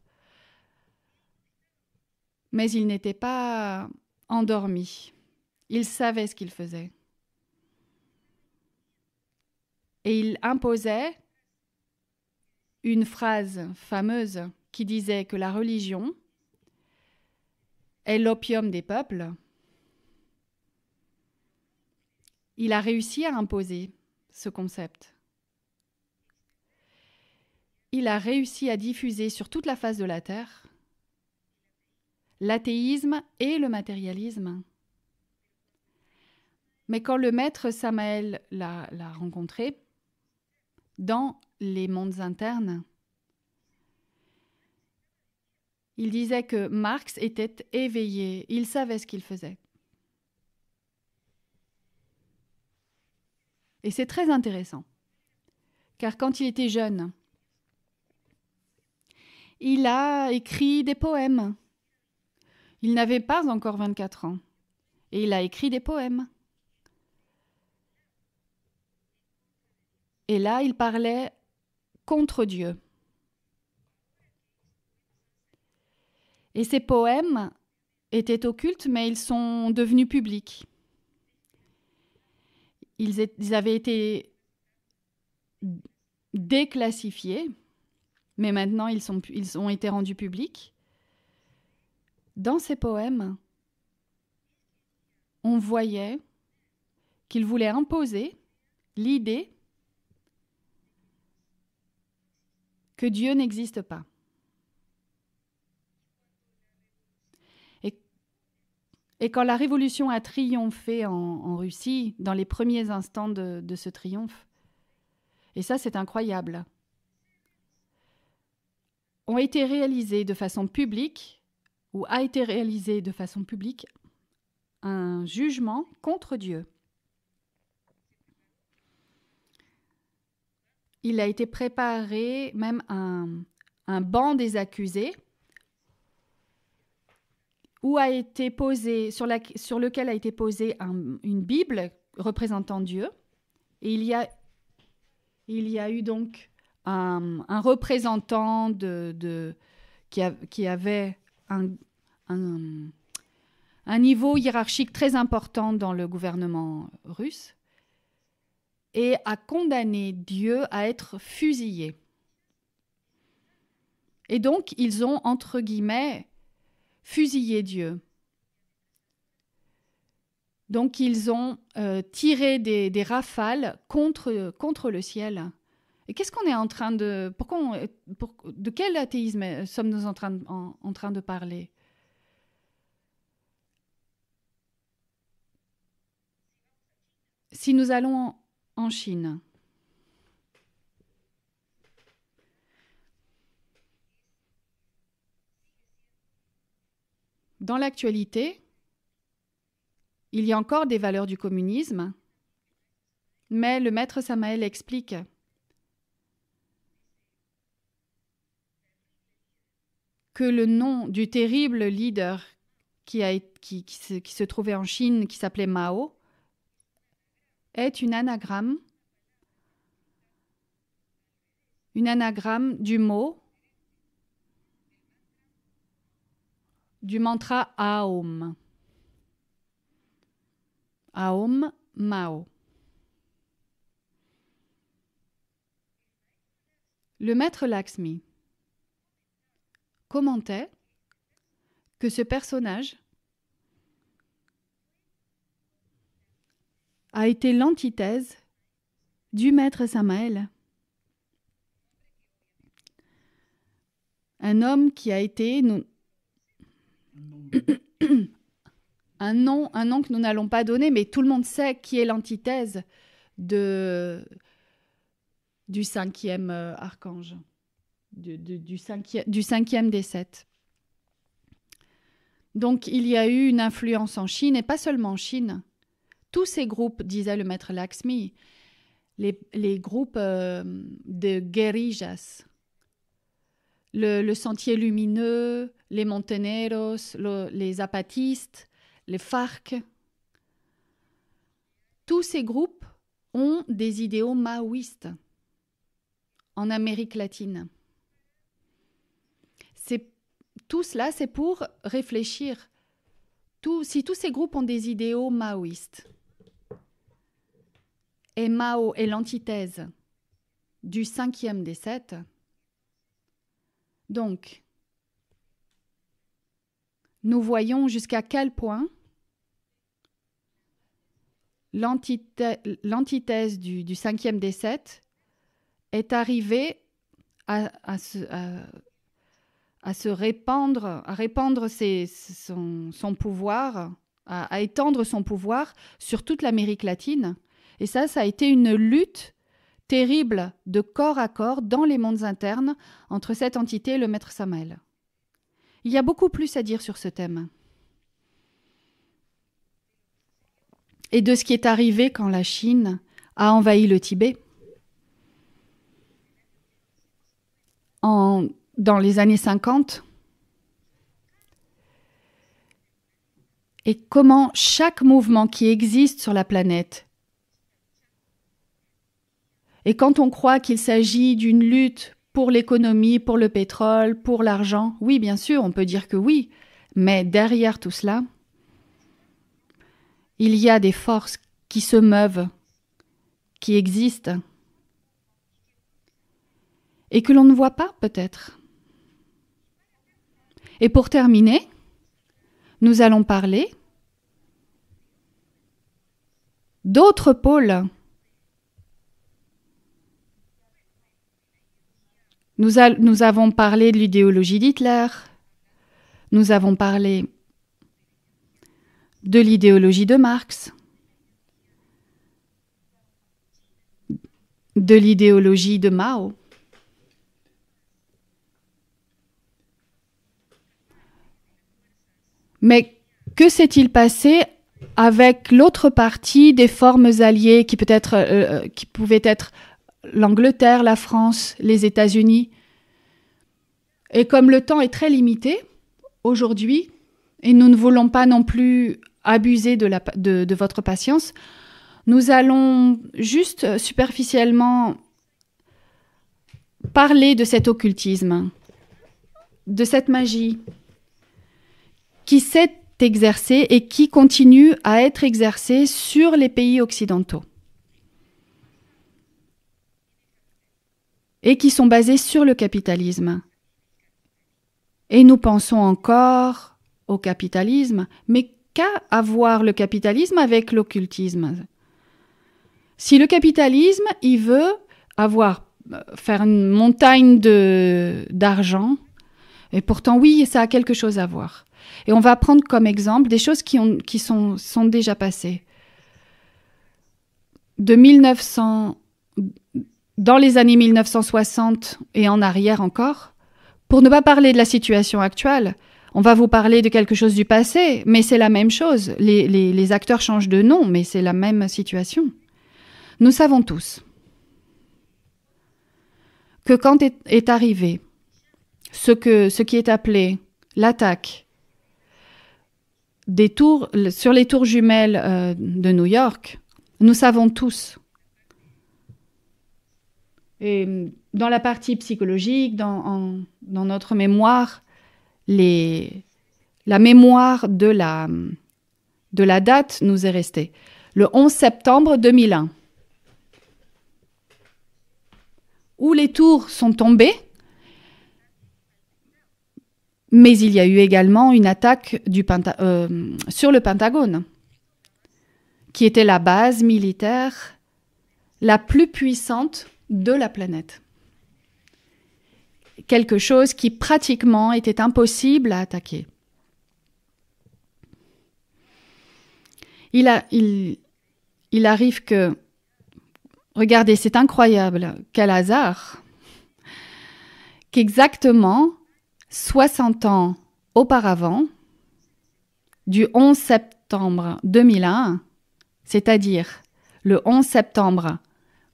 Mais il n'était pas endormi. Il savait ce qu'il faisait. Et il imposait une phrase fameuse qui disait que la religion est l'opium des peuples. Il a réussi à imposer ce concept. Il a réussi à diffuser sur toute la face de la terre l'athéisme et le matérialisme. Mais quand le maître Samael l'a rencontré, dans les mondes internes, il disait que Marx était éveillé, il savait ce qu'il faisait. Et c'est très intéressant, car quand il était jeune, il a écrit des poèmes. Il n'avait pas encore 24 ans, et il a écrit des poèmes. Et là, il parlait contre Dieu. Et ces poèmes étaient occultes, mais ils sont devenus publics. Ils avaient été déclassifiés, mais maintenant ils ont été rendus publics. Dans ces poèmes, on voyait qu'il voulait imposer l'idée que Dieu n'existe pas. Et quand la révolution a triomphé en Russie, dans les premiers instants de ce triomphe, et ça c'est incroyable, ont été réalisés de façon publique, ou a été réalisé de façon publique, un jugement contre Dieu. Il a été préparé même un banc des accusés où a été posé, sur lequel a été posée une Bible représentant Dieu. Et il y a eu donc un représentant qui avait un niveau hiérarchique très important dans le gouvernement russe et a condamné Dieu à être fusillé. Et donc, ils ont, entre guillemets, fusillé Dieu. Donc, ils ont tiré des rafales contre le ciel. Et qu'est-ce qu'on est en train de... de quel athéisme sommes-nous en train de parler? Si nous allons en Chine, dans l'actualité, il y a encore des valeurs du communisme, mais le maître Samael explique que le nom du terrible leader qui se trouvait en Chine, qui s'appelait Mao, est une anagramme du mot, du mantra Aum. Aum Mao. Le maître Lakshmi commentait que ce personnage a été l'antithèse du maître Samael. Un homme qui a été un nom que nous n'allons pas donner, mais tout le monde sait qui est l'antithèse du cinquième archange, du cinquième des sept. Donc il y a eu une influence en Chine, et pas seulement en Chine. Tous ces groupes, disait le maître Lakshmi, les groupes de guerrillas, le Sentier Lumineux, les Monteneros, les Zapatistes, les FARC, tous ces groupes ont des idéaux maoïstes en Amérique latine. Tout cela, c'est pour réfléchir. Si tous ces groupes ont des idéaux maoïstes, et Mao est l'antithèse du cinquième des sept, donc, nous voyons jusqu'à quel point l'antithèse du cinquième des sept est arrivée à se répandre, à répandre son pouvoir, à étendre son pouvoir sur toute l'Amérique latine. Et ça a été une lutte terrible de corps à corps dans les mondes internes entre cette entité et le maître Samael. Il y a beaucoup plus à dire sur ce thème. Et de ce qui est arrivé quand la Chine a envahi le Tibet. Dans les années 50. Et comment chaque mouvement qui existe sur la planète, et quand on croit qu'il s'agit d'une lutte pour l'économie, pour le pétrole, pour l'argent, oui, bien sûr, on peut dire que oui, mais derrière tout cela, il y a des forces qui se meuvent, qui existent, et que l'on ne voit pas peut-être. Et pour terminer, nous allons parler d'autres pôles. Nous avons parlé de l'idéologie d'Hitler, nous avons parlé de l'idéologie de Marx, de l'idéologie de Mao. Mais que s'est-il passé avec l'autre partie des formes alliées qui pouvaient être l'Angleterre, la France, les États-Unis? Et comme le temps est très limité aujourd'hui, et nous ne voulons pas non plus abuser de votre patience, nous allons juste superficiellement parler de cet occultisme, de cette magie qui s'est exercée et qui continue à être exercée sur les pays occidentaux et qui sont basés sur le capitalisme. Et nous pensons encore au capitalisme, mais qu'a à voir le capitalisme avec l'occultisme? Si le capitalisme, il veut faire une montagne d'argent, et pourtant oui, ça a quelque chose à voir. Et on va prendre comme exemple des choses qui sont déjà passées. Dans les années 1960 et en arrière encore, pour ne pas parler de la situation actuelle, On va vous parler de quelque chose du passé, mais c'est la même chose. Les acteurs changent de nom, mais c'est la même situation. Nous savons tous que quand est arrivé ce qui est appelé l'attaque sur les tours jumelles de New York, nous savons tous. Et dans la partie psychologique, dans notre mémoire, la mémoire de la date nous est restée. Le 11 septembre 2001, où les tours sont tombées, mais il y a eu également une attaque sur le Pentagone, qui était la base militaire la plus puissante de la planète. Quelque chose qui pratiquement était impossible à attaquer. Il arrive que, regardez, c'est incroyable, quel hasard, qu'exactement 60 ans auparavant, du 11 septembre 2001, c'est-à-dire le 11 septembre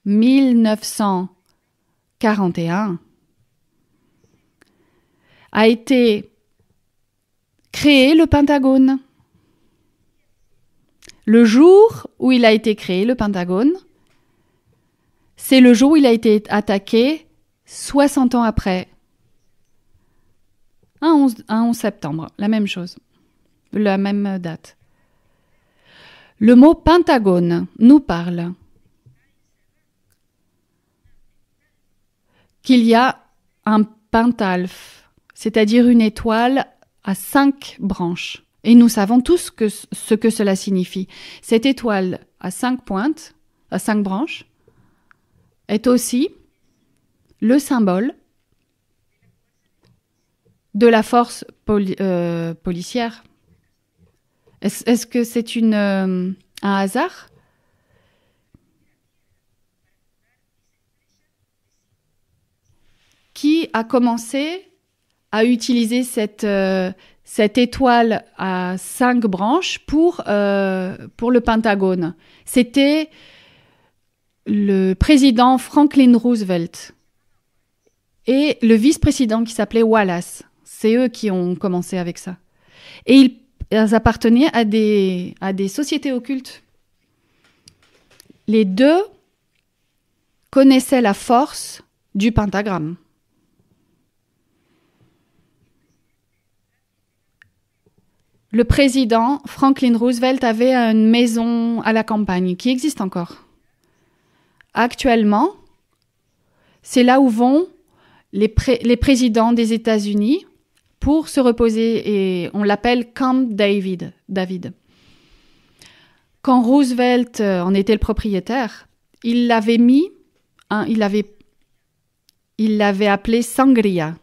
1941, a été créé le Pentagone. Le jour où il a été créé, le Pentagone, c'est le jour où il a été attaqué 60 ans après. Un 11 septembre, la même chose, la même date. Le mot Pentagone nous parle qu'il y a un pentalphe, c'est-à-dire une étoile à 5 branches. Et nous savons tous ce que cela signifie. Cette étoile à 5 pointes, à 5 branches, est aussi le symbole de la force policière. Est-ce que c'est un hasard ? Qui a commencé à utiliser cette étoile à 5 branches pour le Pentagone? C'était le président Franklin Roosevelt et le vice-président qui s'appelait Wallace. C'est eux qui ont commencé avec ça. Et ils appartenaient à des sociétés occultes. Les deux connaissaient la force du pentagramme. Le président Franklin Roosevelt avait une maison à la campagne qui existe encore. Actuellement, c'est là où vont les présidents des États-Unis pour se reposer, et on l'appelle Camp David. Quand Roosevelt en était le propriétaire, il l'avait appelé Sangria.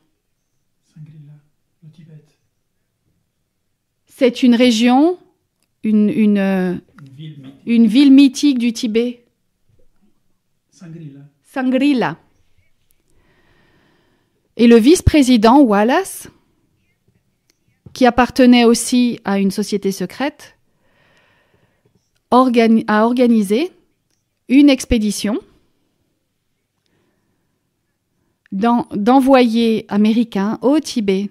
Shangri-La, le Tibet.
C'est une région, une ville mythique du Tibet. Shangri-La. Et le vice-président Wallace, qui appartenait aussi à une société secrète, a organisé une expédition d'envoyés américains au Tibet.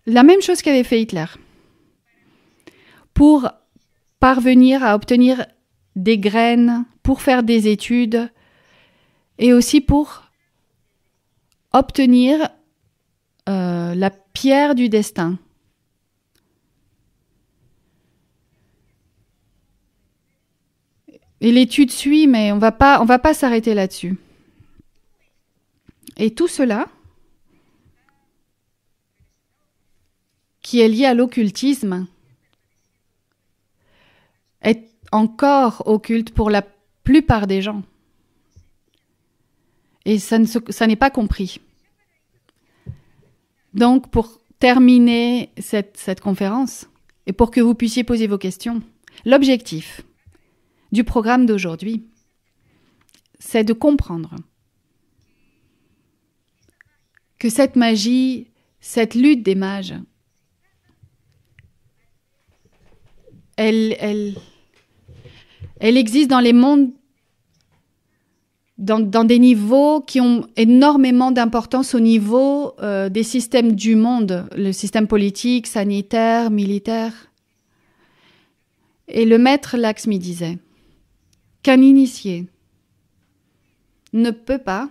La même chose qu'avait fait Hitler. Pour parvenir à obtenir des graines, pour faire des études et aussi pour obtenir la pierre du destin. Et l'étude suit, mais on va pas s'arrêter là-dessus. Et tout cela, qui est lié à l'occultisme, est encore occulte pour la plupart des gens. Et ça n'est pas compris. Donc, pour terminer cette conférence, et pour que vous puissiez poser vos questions, l'objectif du programme d'aujourd'hui, c'est de comprendre que cette magie, cette lutte des mages, elle existe dans les mondes, dans des niveaux qui ont énormément d'importance au niveau des systèmes du monde, le système politique, sanitaire, militaire. Et le maître Lakshmi disait qu'un initié ne peut pas,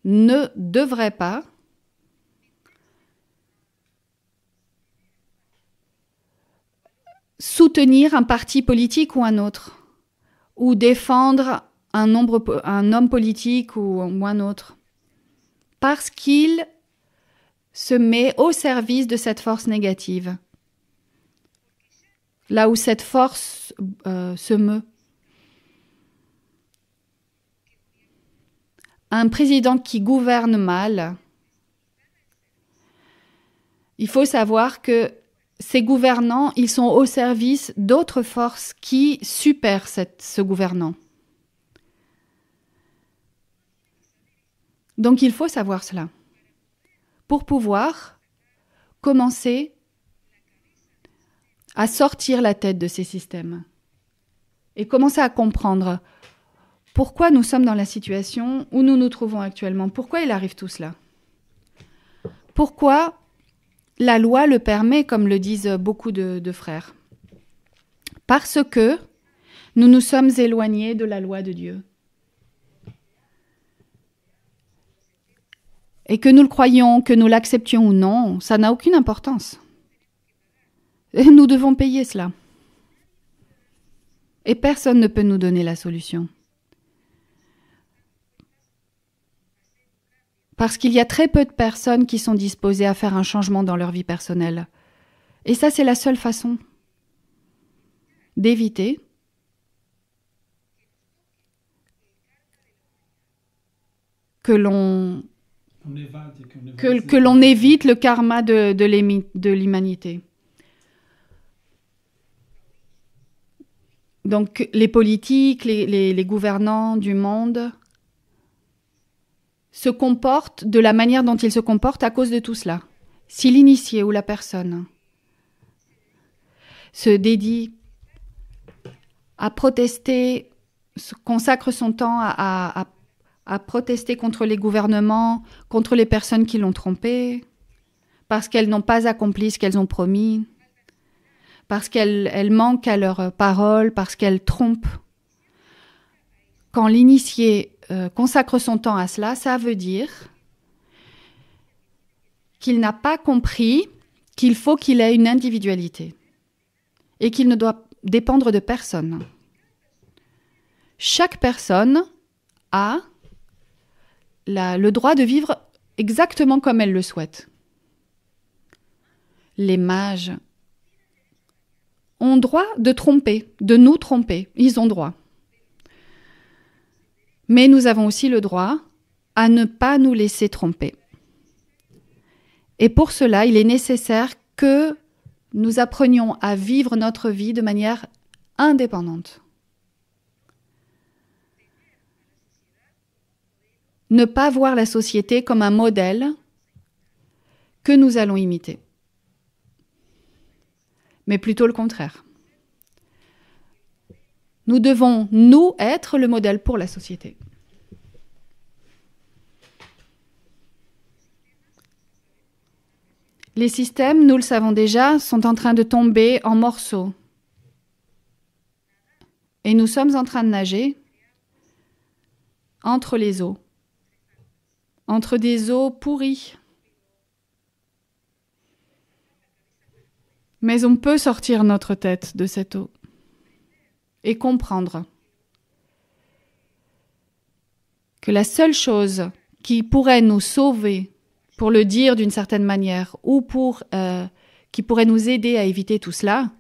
ne devrait pas soutenir un parti politique ou un autre, ou défendre un homme politique ou un autre, parce qu'il se met au service de cette force négative, là où cette force se meut. Un président qui gouverne mal, il faut savoir que ces gouvernants, ils sont au service d'autres forces qui supèrent ce gouvernant. Donc il faut savoir cela pour pouvoir commencer à sortir la tête de ces systèmes et commencer à comprendre pourquoi nous sommes dans la situation où nous nous trouvons actuellement, pourquoi il arrive tout cela, pourquoi la loi le permet, comme le disent beaucoup de frères. Parce que nous nous sommes éloignés de la loi de Dieu. Et que nous le croyions, que nous l'acceptions ou non, ça n'a aucune importance. Et nous devons payer cela. Et personne ne peut nous donner la solution. Parce qu'il y a très peu de personnes qui sont disposées à faire un changement dans leur vie personnelle. Et ça, c'est la seule façon d'éviter que l'on évite le karma de l'humanité. Donc, les politiques, les gouvernants du monde se comportent de la manière dont ils se comportent à cause de tout cela. Si l'initié ou la personne se dédie à protester, consacre son temps à protester contre les gouvernements, contre les personnes qui l'ont trompé, parce qu'elles n'ont pas accompli ce qu'elles ont promis, parce qu'elles manquent à leurs paroles, parce qu'elles trompent. Quand l'initié consacre son temps à cela, ça veut dire qu'il n'a pas compris qu'il faut qu'il ait une individualité et qu'il ne doit dépendre de personne. Chaque personne a le droit de vivre exactement comme elle le souhaite. Les mages ont droit de tromper, de nous tromper. Ils ont droit. Mais nous avons aussi le droit à ne pas nous laisser tromper. Et pour cela, il est nécessaire que nous apprenions à vivre notre vie de manière indépendante. Ne pas voir la société comme un modèle que nous allons imiter, mais plutôt le contraire. Nous devons, nous, être le modèle pour la société. Les systèmes, nous le savons déjà, sont en train de tomber en morceaux. Et nous sommes en train de nager entre les eaux, entre des eaux pourries. Mais on peut sortir notre tête de cette eau et comprendre que la seule chose qui pourrait nous sauver, pour le dire d'une certaine manière, ou qui pourrait nous aider à éviter tout cela,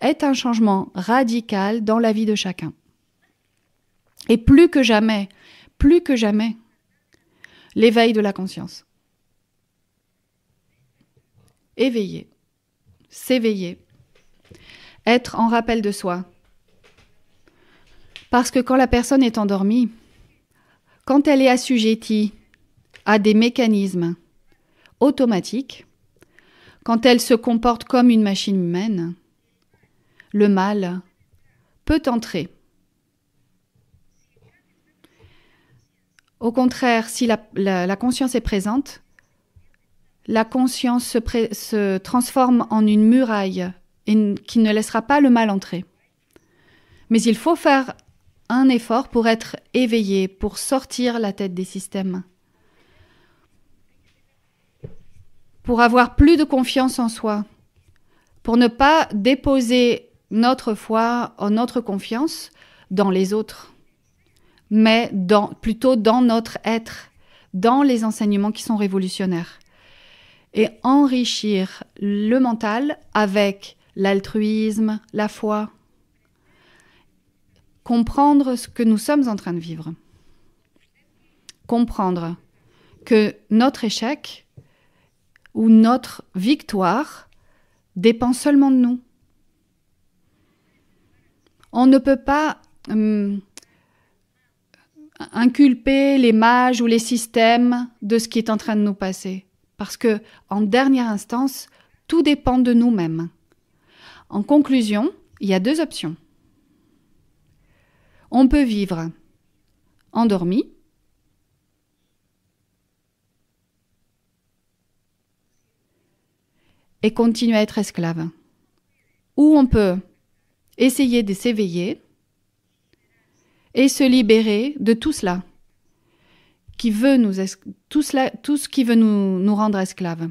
est un changement radical dans la vie de chacun. Et plus que jamais, l'éveil de la conscience. Éveiller, s'éveiller, être en rappel de soi. Parce que quand la personne est endormie, quand elle est assujettie à des mécanismes automatiques, quand elle se comporte comme une machine humaine, le mal peut entrer. Au contraire, si la conscience est présente, la conscience se transforme en une muraille qui ne laissera pas le mal entrer. Mais il faut faire un effort pour être éveillé, pour sortir la tête des systèmes, pour avoir plus de confiance en soi, pour ne pas déposer notre foi, notre confiance dans les autres, mais plutôt dans notre être, dans les enseignements qui sont révolutionnaires. Et enrichir le mental avec l'altruisme, la foi, comprendre ce que nous sommes en train de vivre, comprendre que notre échec ou notre victoire dépend seulement de nous. On ne peut pas inculper les mages ou les systèmes de ce qui est en train de nous passer. Parce que, en dernière instance, tout dépend de nous-mêmes. En conclusion, il y a 2 options. On peut vivre endormi, et continuer à être esclave. Ou on peut essayer de s'éveiller et se libérer de tout cela, tout ce qui veut nous rendre esclaves.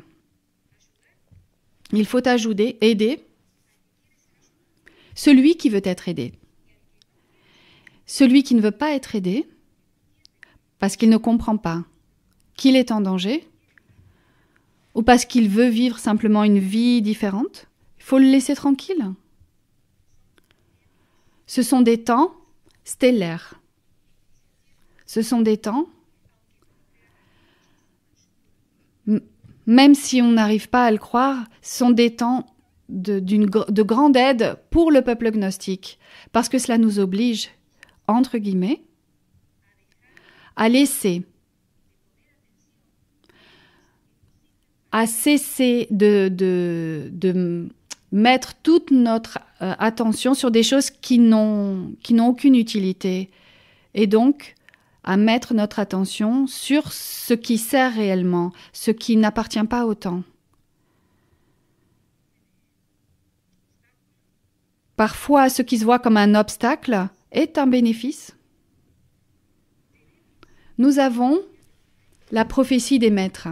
Il faut aider celui qui veut être aidé. Celui qui ne veut pas être aidé, parce qu'il ne comprend pas qu'il est en danger, ou parce qu'il veut vivre simplement une vie différente, il faut le laisser tranquille. Ce sont des temps stellaires. Ce sont des temps, même si on n'arrive pas à le croire, ce sont des temps de grande aide pour le peuple gnostique, parce que cela nous oblige, entre guillemets, à cesser de mettre toute notre attention sur des choses qui n'ont aucune utilité, et donc à mettre notre attention sur ce qui sert réellement, ce qui n'appartient pas au temps. Parfois, ce qui se voit comme un obstacle est un bénéfice. Nous avons la prophétie des maîtres.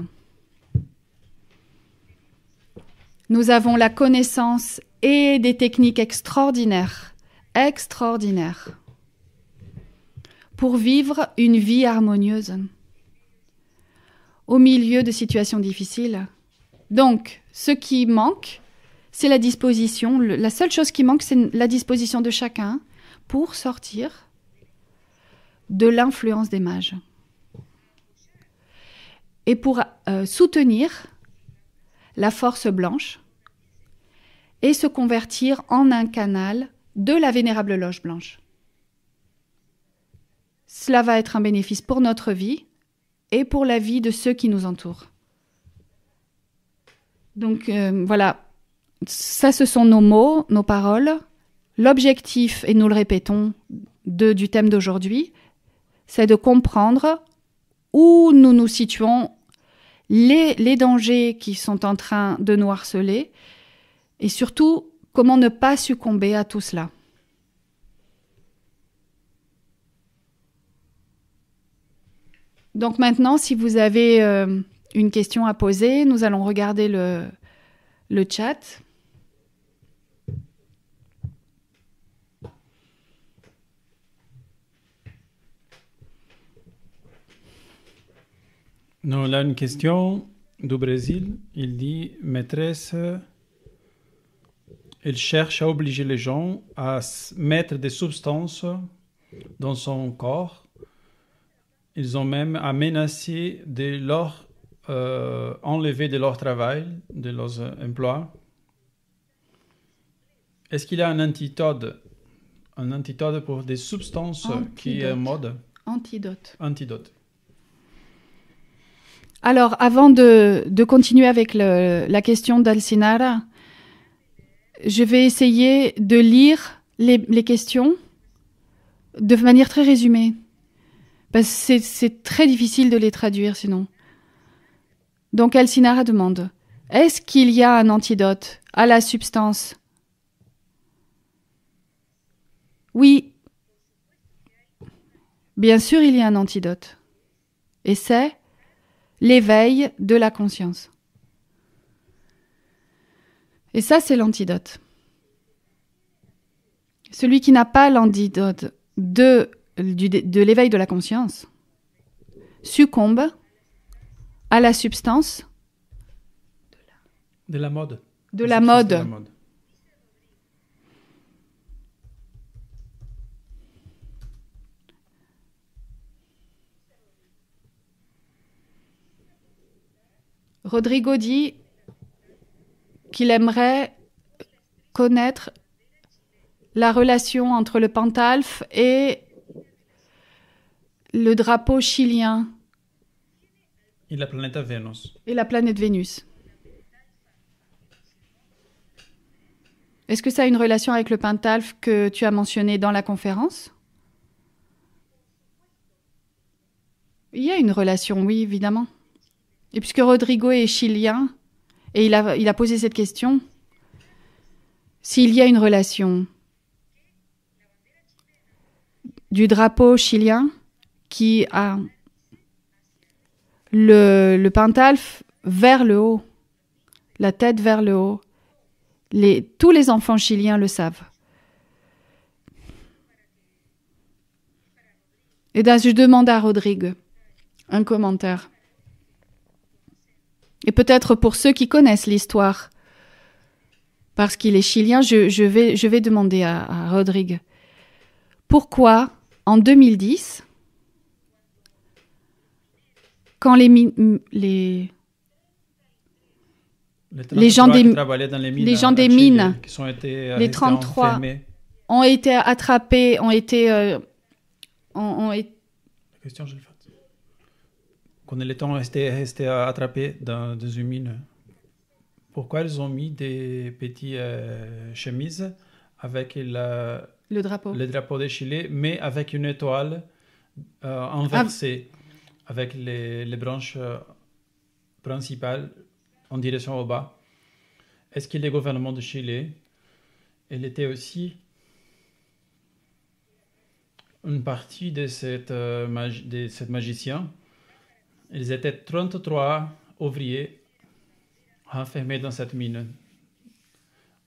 Nous avons la connaissance et des techniques extraordinaires, pour vivre une vie harmonieuse au milieu de situations difficiles. Donc, ce qui manque, c'est la disposition. La seule chose qui manque, c'est la disposition de chacun pour sortir de l'influence des mages et pour soutenir la force blanche et se convertir en un canal de la vénérable loge blanche. Cela va être un bénéfice pour notre vie et pour la vie de ceux qui nous entourent. Donc voilà, ça ce sont nos mots, nos paroles. L'objectif, et nous le répétons, du thème d'aujourd'hui, c'est de comprendre où nous nous situons, les dangers qui sont en train de nous harceler, et surtout, comment ne pas succomber à tout cela. Donc maintenant, si vous avez une question à poser, nous allons regarder le chat.
Non, là, une question du Brésil. Il dit, maîtresse, elle cherche à obliger les gens à mettre des substances dans son corps. Ils ont même menacé de leur enlever de leur travail, de leurs emplois. Est-ce qu'il y a un antidote pour des substances qui est en mode? Antidote.
Alors, avant de continuer avec la question d'Alcinara, je vais essayer de lire les questions de manière très résumée. Parce que c'est très difficile de les traduire sinon. Donc Elsinara demande, est-ce qu'il y a un antidote à la substance? Oui. Bien sûr, il y a un antidote. Et c'est l'éveil de la conscience. Et ça, c'est l'antidote. Celui qui n'a pas l'antidote de l'éveil de la conscience succombe à la substance
de la mode.
De la mode. Rodrigo dit qu'il aimerait connaître la relation entre le Pentalf et le drapeau chilien.
Et la planète Vénus.
Et la planète Vénus. Est-ce que ça a une relation avec le Pentalf que tu as mentionné dans la conférence? Il y a une relation, oui, évidemment. Et puisque Rodrigo est chilien, et il a posé cette question, s'il y a une relation du drapeau chilien qui a le Pentalf vers le haut, la tête vers le haut, tous les enfants chiliens le savent. Et là, je demande à Rodrigue un commentaire. Et peut-être pour ceux qui connaissent l'histoire, parce qu'il est chilien, je vais demander à Rodrigue pourquoi, en 2010, quand les gens des mines,
qui sont été
les 33, ont été attrapés, La
question, je l'ai faite. Quand les temps restés attrapés dans une mine, pourquoi ils ont mis des petites chemises avec le drapeau de Chili, mais avec une étoile inversée, avec les branches principales en direction au bas? Est-ce que le gouvernement de Chili, il était aussi une partie de cette magicien? Ils étaient 33 ouvriers enfermés dans cette mine.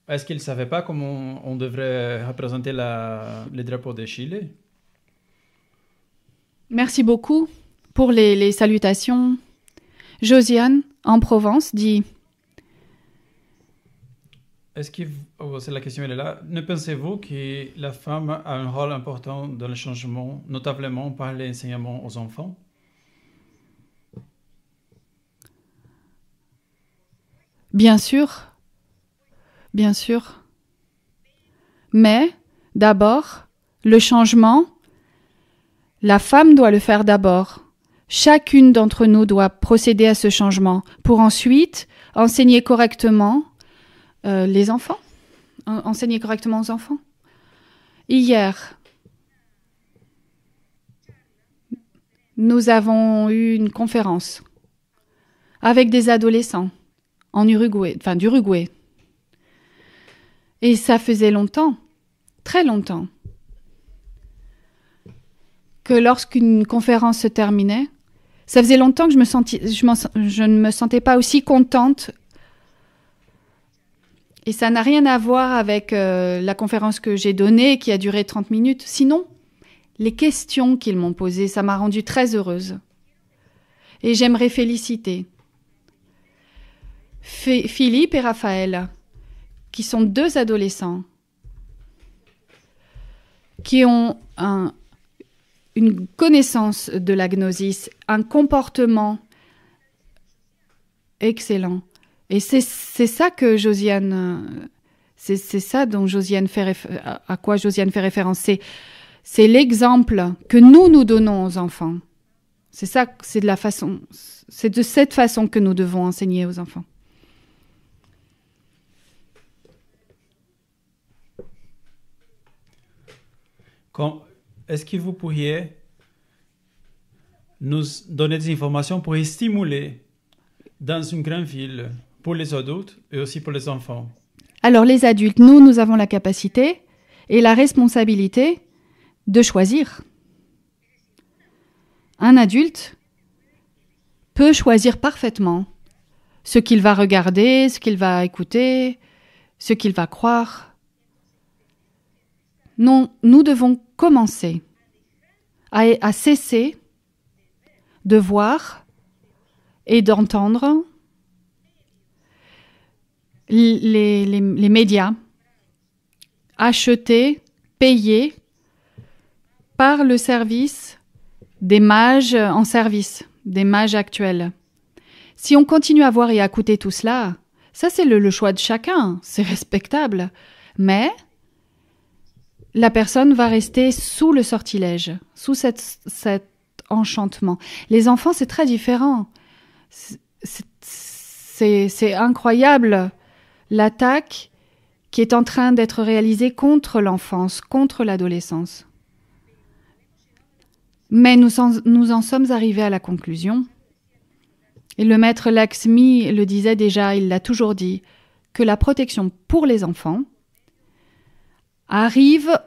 Est-ce qu'ils ne savaient pas comment on devrait représenter le drapeau de Chili?
Merci beaucoup pour les salutations. Josiane, en Provence, dit...
C'est la question, elle est là. Ne pensez-vous que la femme a un rôle important dans le changement, notamment par l'enseignement aux enfants?
Bien sûr. Bien sûr. Mais, d'abord, le changement, la femme doit le faire d'abord. Chacune d'entre nous doit procéder à ce changement pour ensuite enseigner correctement les enfants. Enseigner correctement aux enfants. Hier, nous avons eu une conférence avec des adolescents d'Uruguay. Et ça faisait longtemps, très longtemps, que lorsqu'une conférence se terminait, ça faisait longtemps que je ne me sentais pas aussi contente. Et ça n'a rien à voir avec la conférence que j'ai donnée, qui a duré 30 minutes. Sinon, les questions qu'ils m'ont posées, ça m'a rendue très heureuse. Et j'aimerais féliciter Philippe et Raphaël, qui sont deux adolescents, qui ont une connaissance de la gnosis, un comportement excellent. Et c'est ça que Josiane, c'est ça dont Josiane à quoi Josiane fait référence. C'est l'exemple que nous donnons aux enfants. C'est de cette façon que nous devons enseigner aux enfants.
Est-ce que vous pourriez nous donner des informations pour stimuler dans une grande ville pour les adultes et aussi pour les enfants?
Alors les adultes, nous avons la capacité et la responsabilité de choisir. Un adulte peut choisir parfaitement ce qu'il va regarder, ce qu'il va écouter, ce qu'il va croire. Non, nous devons commencer à cesser de voir et d'entendre les médias achetés, payés par le service des mages en service, des mages actuels. Si on continue à voir et à écouter tout cela, ça c'est le choix de chacun, c'est respectable. Mais la personne va rester sous le sortilège, sous cet enchantement. Les enfants, c'est très différent. C'est incroyable l'attaque qui est en train d'être réalisée contre l'enfance, contre l'adolescence. Mais nous en sommes arrivés à la conclusion, et le maître Lakshmi le disait déjà, il l'a toujours dit, que la protection pour les enfants arrive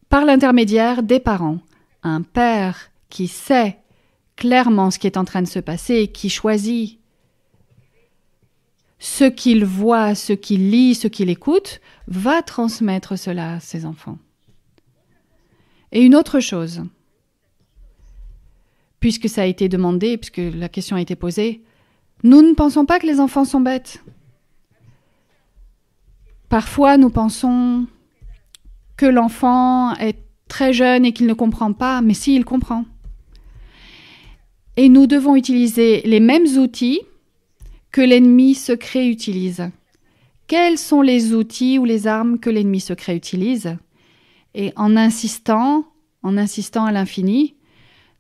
par l'intermédiaire des parents. Un père qui sait clairement ce qui est en train de se passer, qui choisit ce qu'il voit, ce qu'il lit, ce qu'il écoute, va transmettre cela à ses enfants. Et une autre chose, puisque ça a été demandé, puisque la question a été posée, nous ne pensons pas que les enfants sont bêtes. Parfois, nous pensons que l'enfant est très jeune et qu'il ne comprend pas, mais si, il comprend. Et nous devons utiliser les mêmes outils que l'ennemi secret utilise. Quels sont les outils ou les armes que l'ennemi secret utilise? Et en insistant à l'infini,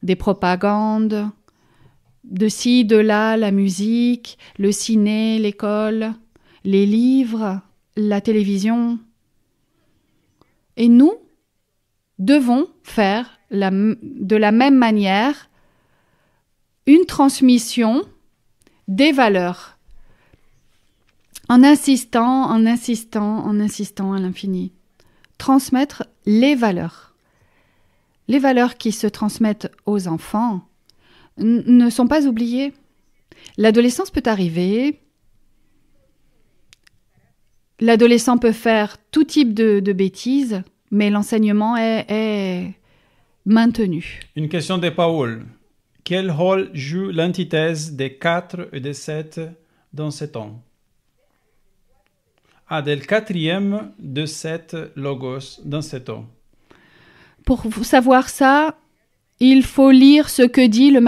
des propagandes, de ci, de là, la musique, le ciné, l'école, les livres, la télévision. Et nous devons faire de la même manière une transmission des valeurs, en insistant à l'infini. Transmettre les valeurs. Les valeurs qui se transmettent aux enfants ne sont pas oubliées. L'adolescence peut arriver. L'adolescent peut faire tout type de bêtises, mais l'enseignement est maintenu.
Une question de Paul. Quel rôle joue l'antithèse des 4 et des 7 dans ce temps? Del quatrième de 7 logos dans ce temps.
Pour savoir ça, il faut lire ce que dit le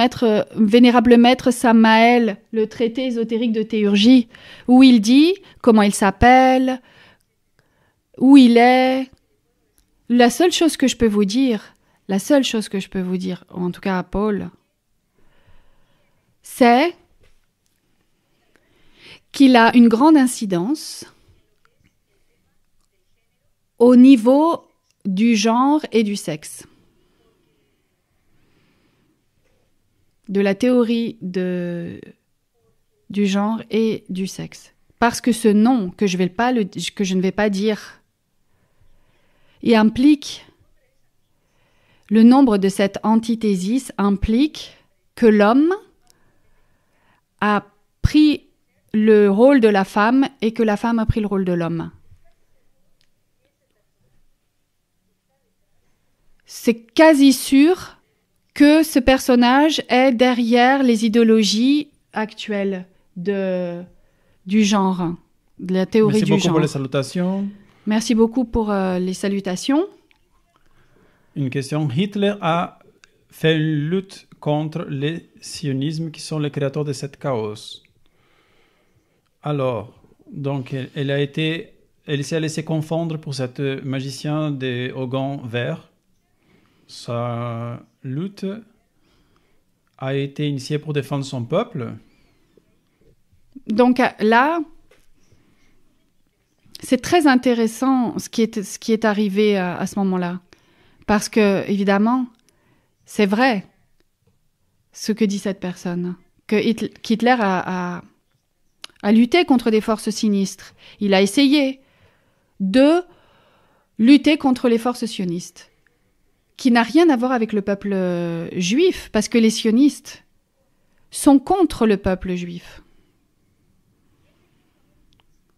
vénérable maître Samaël, le traité ésotérique de théurgie, où il dit comment il s'appelle, où il est. La seule chose que je peux vous dire, ou en tout cas à Paul, c'est qu'il a une grande incidence au niveau du genre et du sexe. De la théorie du genre et du sexe. Parce que ce nom que je ne vais pas dire, il implique, le nombre de cette antithésis implique que l'homme a pris le rôle de la femme et que la femme a pris le rôle de l'homme. C'est quasi sûr que ce personnage est derrière les idéologies actuelles du genre, de la théorie du genre.
Merci beaucoup pour les salutations.
Merci beaucoup pour les salutations.
Une question. Hitler a fait une lutte contre les sionismes qui sont les créateurs de cette chaos. Alors, donc, elle s'est laissée confondre pour cette magicien des gants verts. Sa lutte a été initiée pour défendre son peuple.
Donc là, c'est très intéressant ce qui est arrivé à ce moment-là. Parce que, évidemment, c'est vrai ce que dit cette personne, qu'Hitler a lutté contre des forces sinistres. Il a essayé de lutter contre les forces sionistes, qui n'a rien à voir avec le peuple juif, parce que les sionistes sont contre le peuple juif.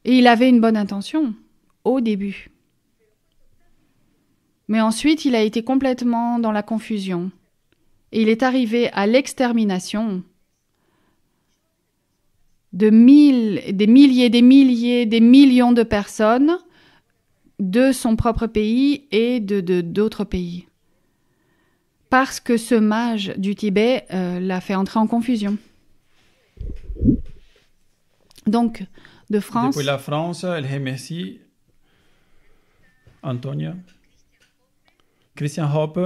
Et il avait une bonne intention au début. Mais ensuite, il a été complètement dans la confusion. Et il est arrivé à l'extermination des milliers, des millions de personnes de son propre pays et d'autres pays. Parce que ce mage du Tibet l'a fait entrer en confusion. Donc, de France...
Depuis la France, elle remercie Antonia. Christian Hoppe.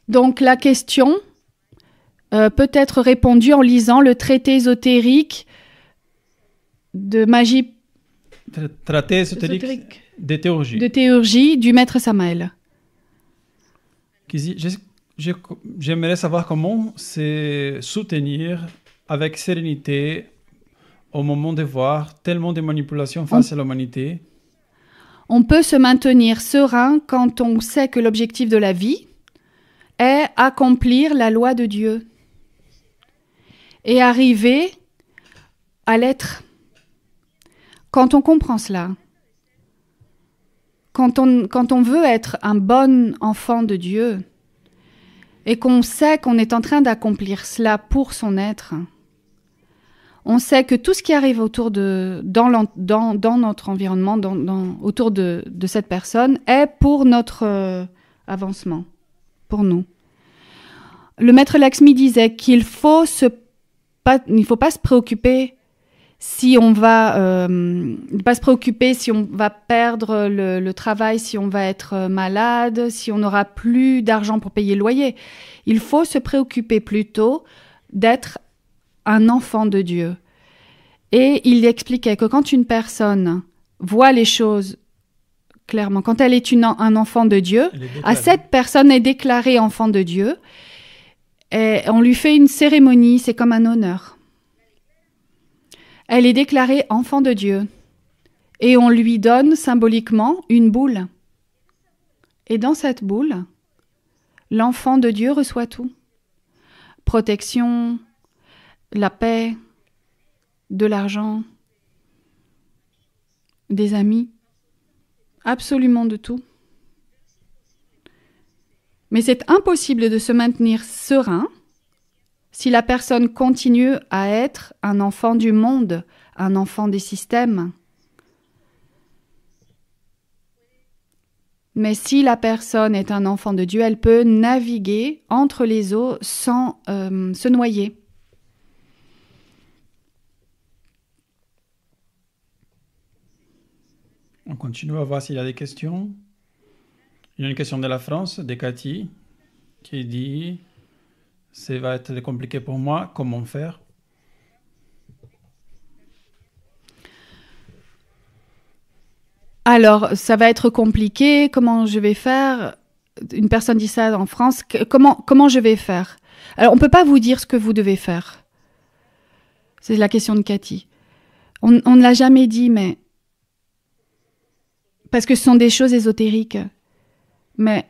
Donc la question peut être répondue en lisant le traité ésotérique de magie...
Traité ésotérique de théurgie.
De théurgie du maître Samael.
J'aimerais savoir comment se soutenir avec sérénité au moment de voir tellement de manipulations face à l'humanité.
On peut se maintenir serein quand on sait que l'objectif de la vie est accomplir la loi de Dieu et arriver à l'être. Quand on comprend cela, quand on veut être un bon enfant de Dieu et qu'on sait qu'on est en train d'accomplir cela pour son être, on sait que tout ce qui arrive autour dans notre environnement, autour de cette personne, est pour notre avancement, pour nous. Le maître Lakshmi disait qu'il faut pas se préoccuper si on va perdre le travail, si on va être malade, si on n'aura plus d'argent pour payer le loyer. Il faut se préoccuper plutôt d'être un enfant de Dieu. Et il expliquait que quand une personne voit les choses clairement, quand elle est un enfant de Dieu, à cette personne est déclarée enfant de Dieu, et on lui fait une cérémonie, c'est comme un honneur. Elle est déclarée enfant de Dieu et on lui donne symboliquement une boule. Et dans cette boule, l'enfant de Dieu reçoit tout. Protection, la paix, de l'argent, des amis, absolument de tout. Mais c'est impossible de se maintenir serein si la personne continue à être un enfant du monde, un enfant des systèmes. Mais si la personne est un enfant de Dieu, elle peut naviguer entre les eaux sans se noyer.
On continue à voir s'il y a des questions. Il y a une question de la France, de Cathy, qui dit « Ça va être compliqué pour moi, comment faire ?»
Alors, ça va être compliqué, comment je vais faire? Une personne dit ça en France, comment je vais faire? Alors, on ne peut pas vous dire ce que vous devez faire. C'est la question de Cathy. On ne l'a jamais dit, mais... Parce que ce sont des choses ésotériques. Mais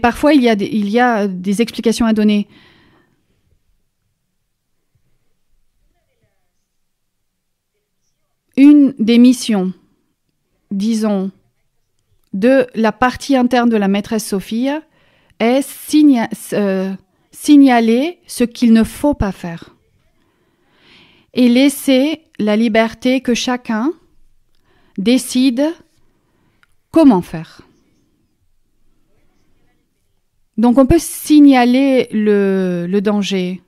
parfois, il y a des explications à donner. Une des missions, disons, de la partie interne de la maîtresse Sophia est signaler ce qu'il ne faut pas faire et laisser la liberté que chacun décide comment faire. Donc on peut signaler le danger.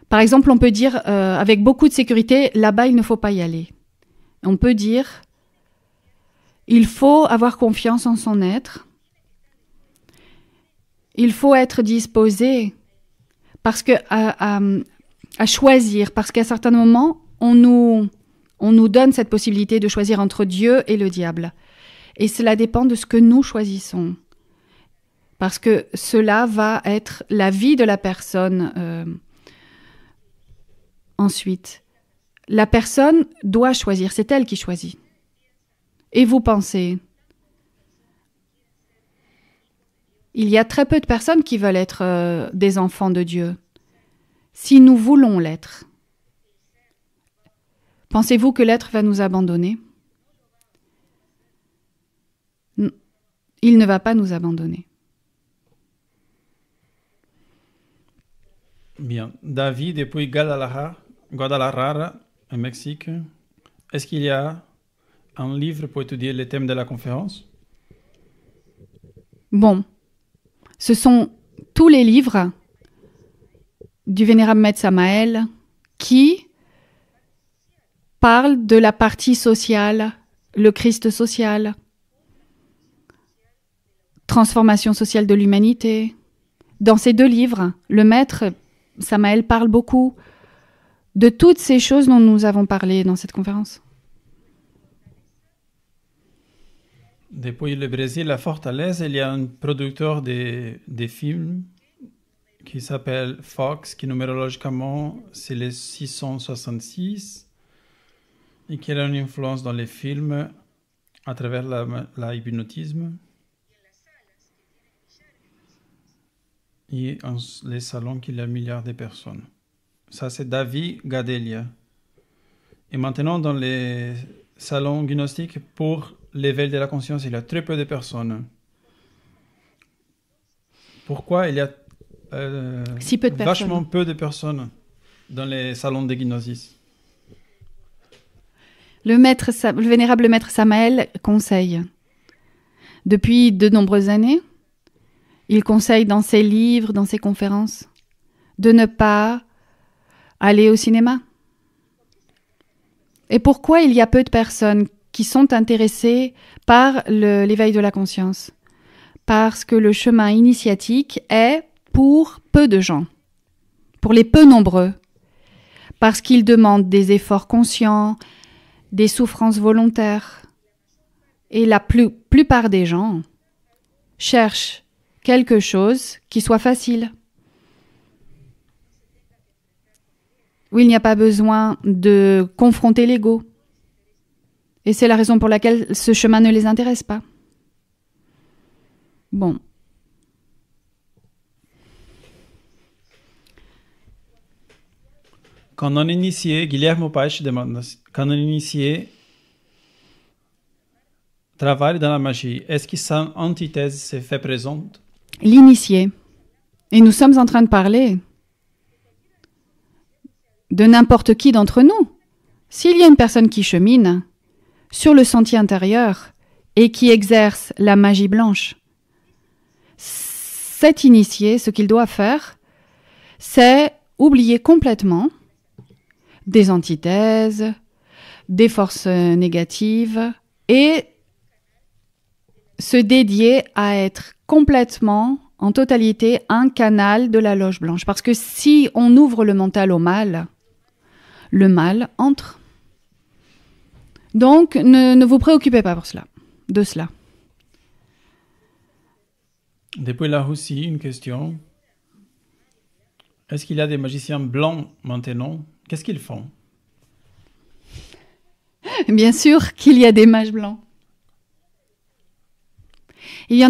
Par exemple, on peut dire avec beaucoup de sécurité, là-bas il ne faut pas y aller. On peut dire il faut avoir confiance en son être. Il faut être disposé parce que à choisir, parce qu'à certains moments, on On nous donne cette possibilité de choisir entre Dieu et le diable. Et cela dépend de ce que nous choisissons. Parce que cela va être la vie de la personne. Ensuite, la personne doit choisir, c'est elle qui choisit. Et vous pensez, il y a très peu de personnes qui veulent être des enfants de Dieu. Si nous voulons l'être, pensez-vous que l'être va nous abandonner? Il ne va pas nous abandonner.
Bien. David, depuis Guadalajara, au Mexique, est-ce qu'il y a un livre pour étudier les thèmes de la conférence?
Bon, ce sont tous les livres du Vénérable Maître Samael qui parlent de la partie sociale, le Christ social, transformation sociale de l'humanité. Dans ces deux livres, le Maître Samael parle beaucoup de toutes ces choses dont nous avons parlé dans cette conférence.
Depuis le Brésil, la Fortaleza, il y a un producteur des films qui s'appelle Fox, qui numérologiquement, c'est le 666, et qui a une influence dans les films à travers la hypnotisme. Et les salons qu'il y a milliards de personnes. Ça, c'est David Gadelia. Et maintenant, dans les salons gnostiques, pour l'éveil de la conscience, il y a très peu de personnes. Pourquoi il y a
si peu de
vachement peu de personnes dans les salons de gnosis?
Le vénérable Maître Samael conseille. Depuis de nombreuses années, il conseille dans ses livres, dans ses conférences, de ne pas aller au cinéma. Et pourquoi il y a peu de personnes qui sont intéressées par l'éveil de la conscience? Parce que le chemin initiatique est pour peu de gens, pour les peu nombreux, parce qu'il demande des efforts conscients, des souffrances volontaires. Et la plupart des gens cherchent quelque chose qui soit facile, où il n'y a pas besoin de confronter l'ego. Et c'est la raison pour laquelle ce chemin ne les intéresse pas. Bon.
Quand on initié, Guillermo Paes demande, quand on initié travaille dans la magie, est-ce que cette antithèse s'est fait présente?
L'initié. Et nous sommes en train de parler de n'importe qui d'entre nous. S'il y a une personne qui chemine sur le sentier intérieur et qui exerce la magie blanche, cet initié, ce qu'il doit faire, c'est oublier complètement des antithèses, des forces négatives et se dédier à être complètement, en totalité, un canal de la loge blanche. Parce que si on ouvre le mental au mal, le mal entre. Donc, ne vous préoccupez pas de cela.
Depuis la Russie, une question. Est-ce qu'il y a des magiciens blancs maintenant? Qu'est-ce qu'ils font?
Bien sûr qu'il y a des mages blancs. Il y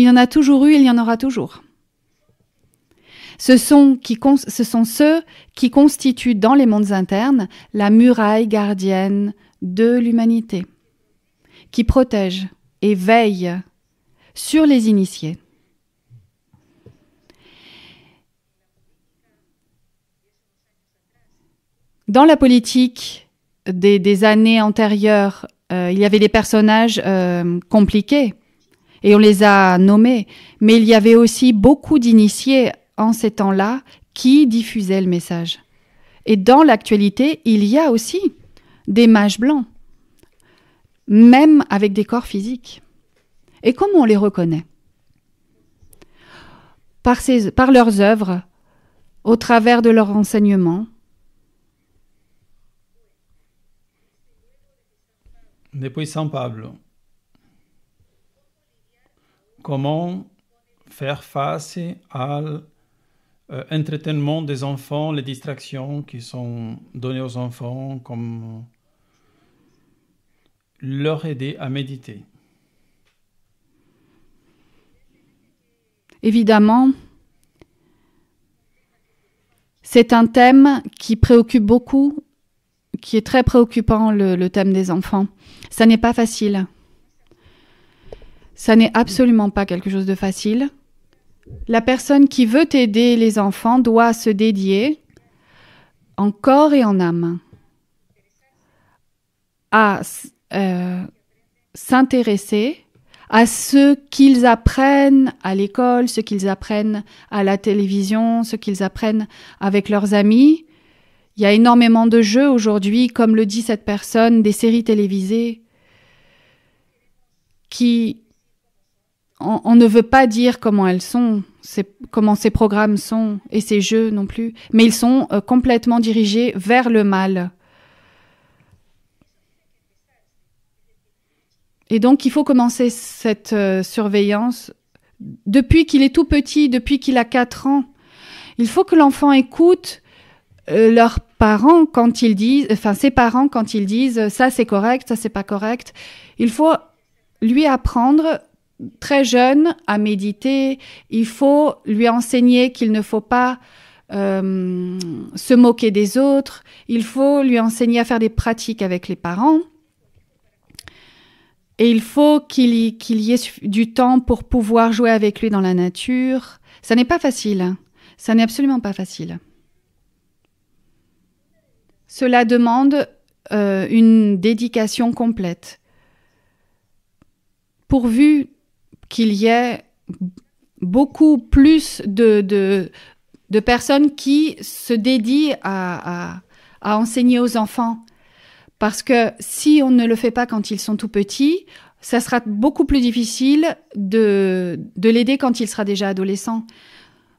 en a toujours eu, il y en aura toujours. Ce sont ceux qui constituent dans les mondes internes la muraille gardienne de l'humanité, qui protègent et veillent sur les initiés. Dans la politique des années antérieures, il y avait des personnages compliqués, et on les a nommés, mais il y avait aussi beaucoup d'initiés en ces temps-là qui diffusaient le message. Et dans l'actualité, il y a aussi des mages blancs, même avec des corps physiques. Et comment on les reconnaît? Par leurs œuvres, au travers de leurs enseignements.
Depuis Saint Pablo, comment faire face à l'entretenement des enfants, les distractions qui sont données aux enfants, comme leur aider à méditer.
Évidemment, c'est un thème qui préoccupe beaucoup, qui est très préoccupant, le thème des enfants. Ça n'est pas facile. Ça n'est absolument pas quelque chose de facile. La personne qui veut aider les enfants doit se dédier en corps et en âme à s'intéresser à ce qu'ils apprennent à l'école, ce qu'ils apprennent à la télévision, ce qu'ils apprennent avec leurs amis. Il y a énormément de jeux aujourd'hui, comme le dit cette personne, des séries télévisées qui... On ne veut pas dire comment elles sont, comment ces programmes sont, et ces jeux non plus, mais ils sont complètement dirigés vers le mal. Et donc, il faut commencer cette surveillance depuis qu'il est tout petit, depuis qu'il a 4 ans. Il faut que l'enfant écoute leurs parents quand ils disent, ses parents quand ils disent ça c'est correct, ça c'est pas correct. Il faut lui apprendre très jeune à méditer. Il faut lui enseigner qu'il ne faut pas se moquer des autres. Il faut lui enseigner à faire des pratiques avec les parents. Et il faut qu'il y ait du temps pour pouvoir jouer avec lui dans la nature. Ça n'est pas facile. Ça n'est absolument pas facile. Cela demande une dédication complète. Pourvu qu'il y ait beaucoup plus de personnes qui se dédient à enseigner aux enfants. Parce que si on ne le fait pas quand ils sont tout petits, ça sera beaucoup plus difficile de l'aider quand il sera déjà adolescent.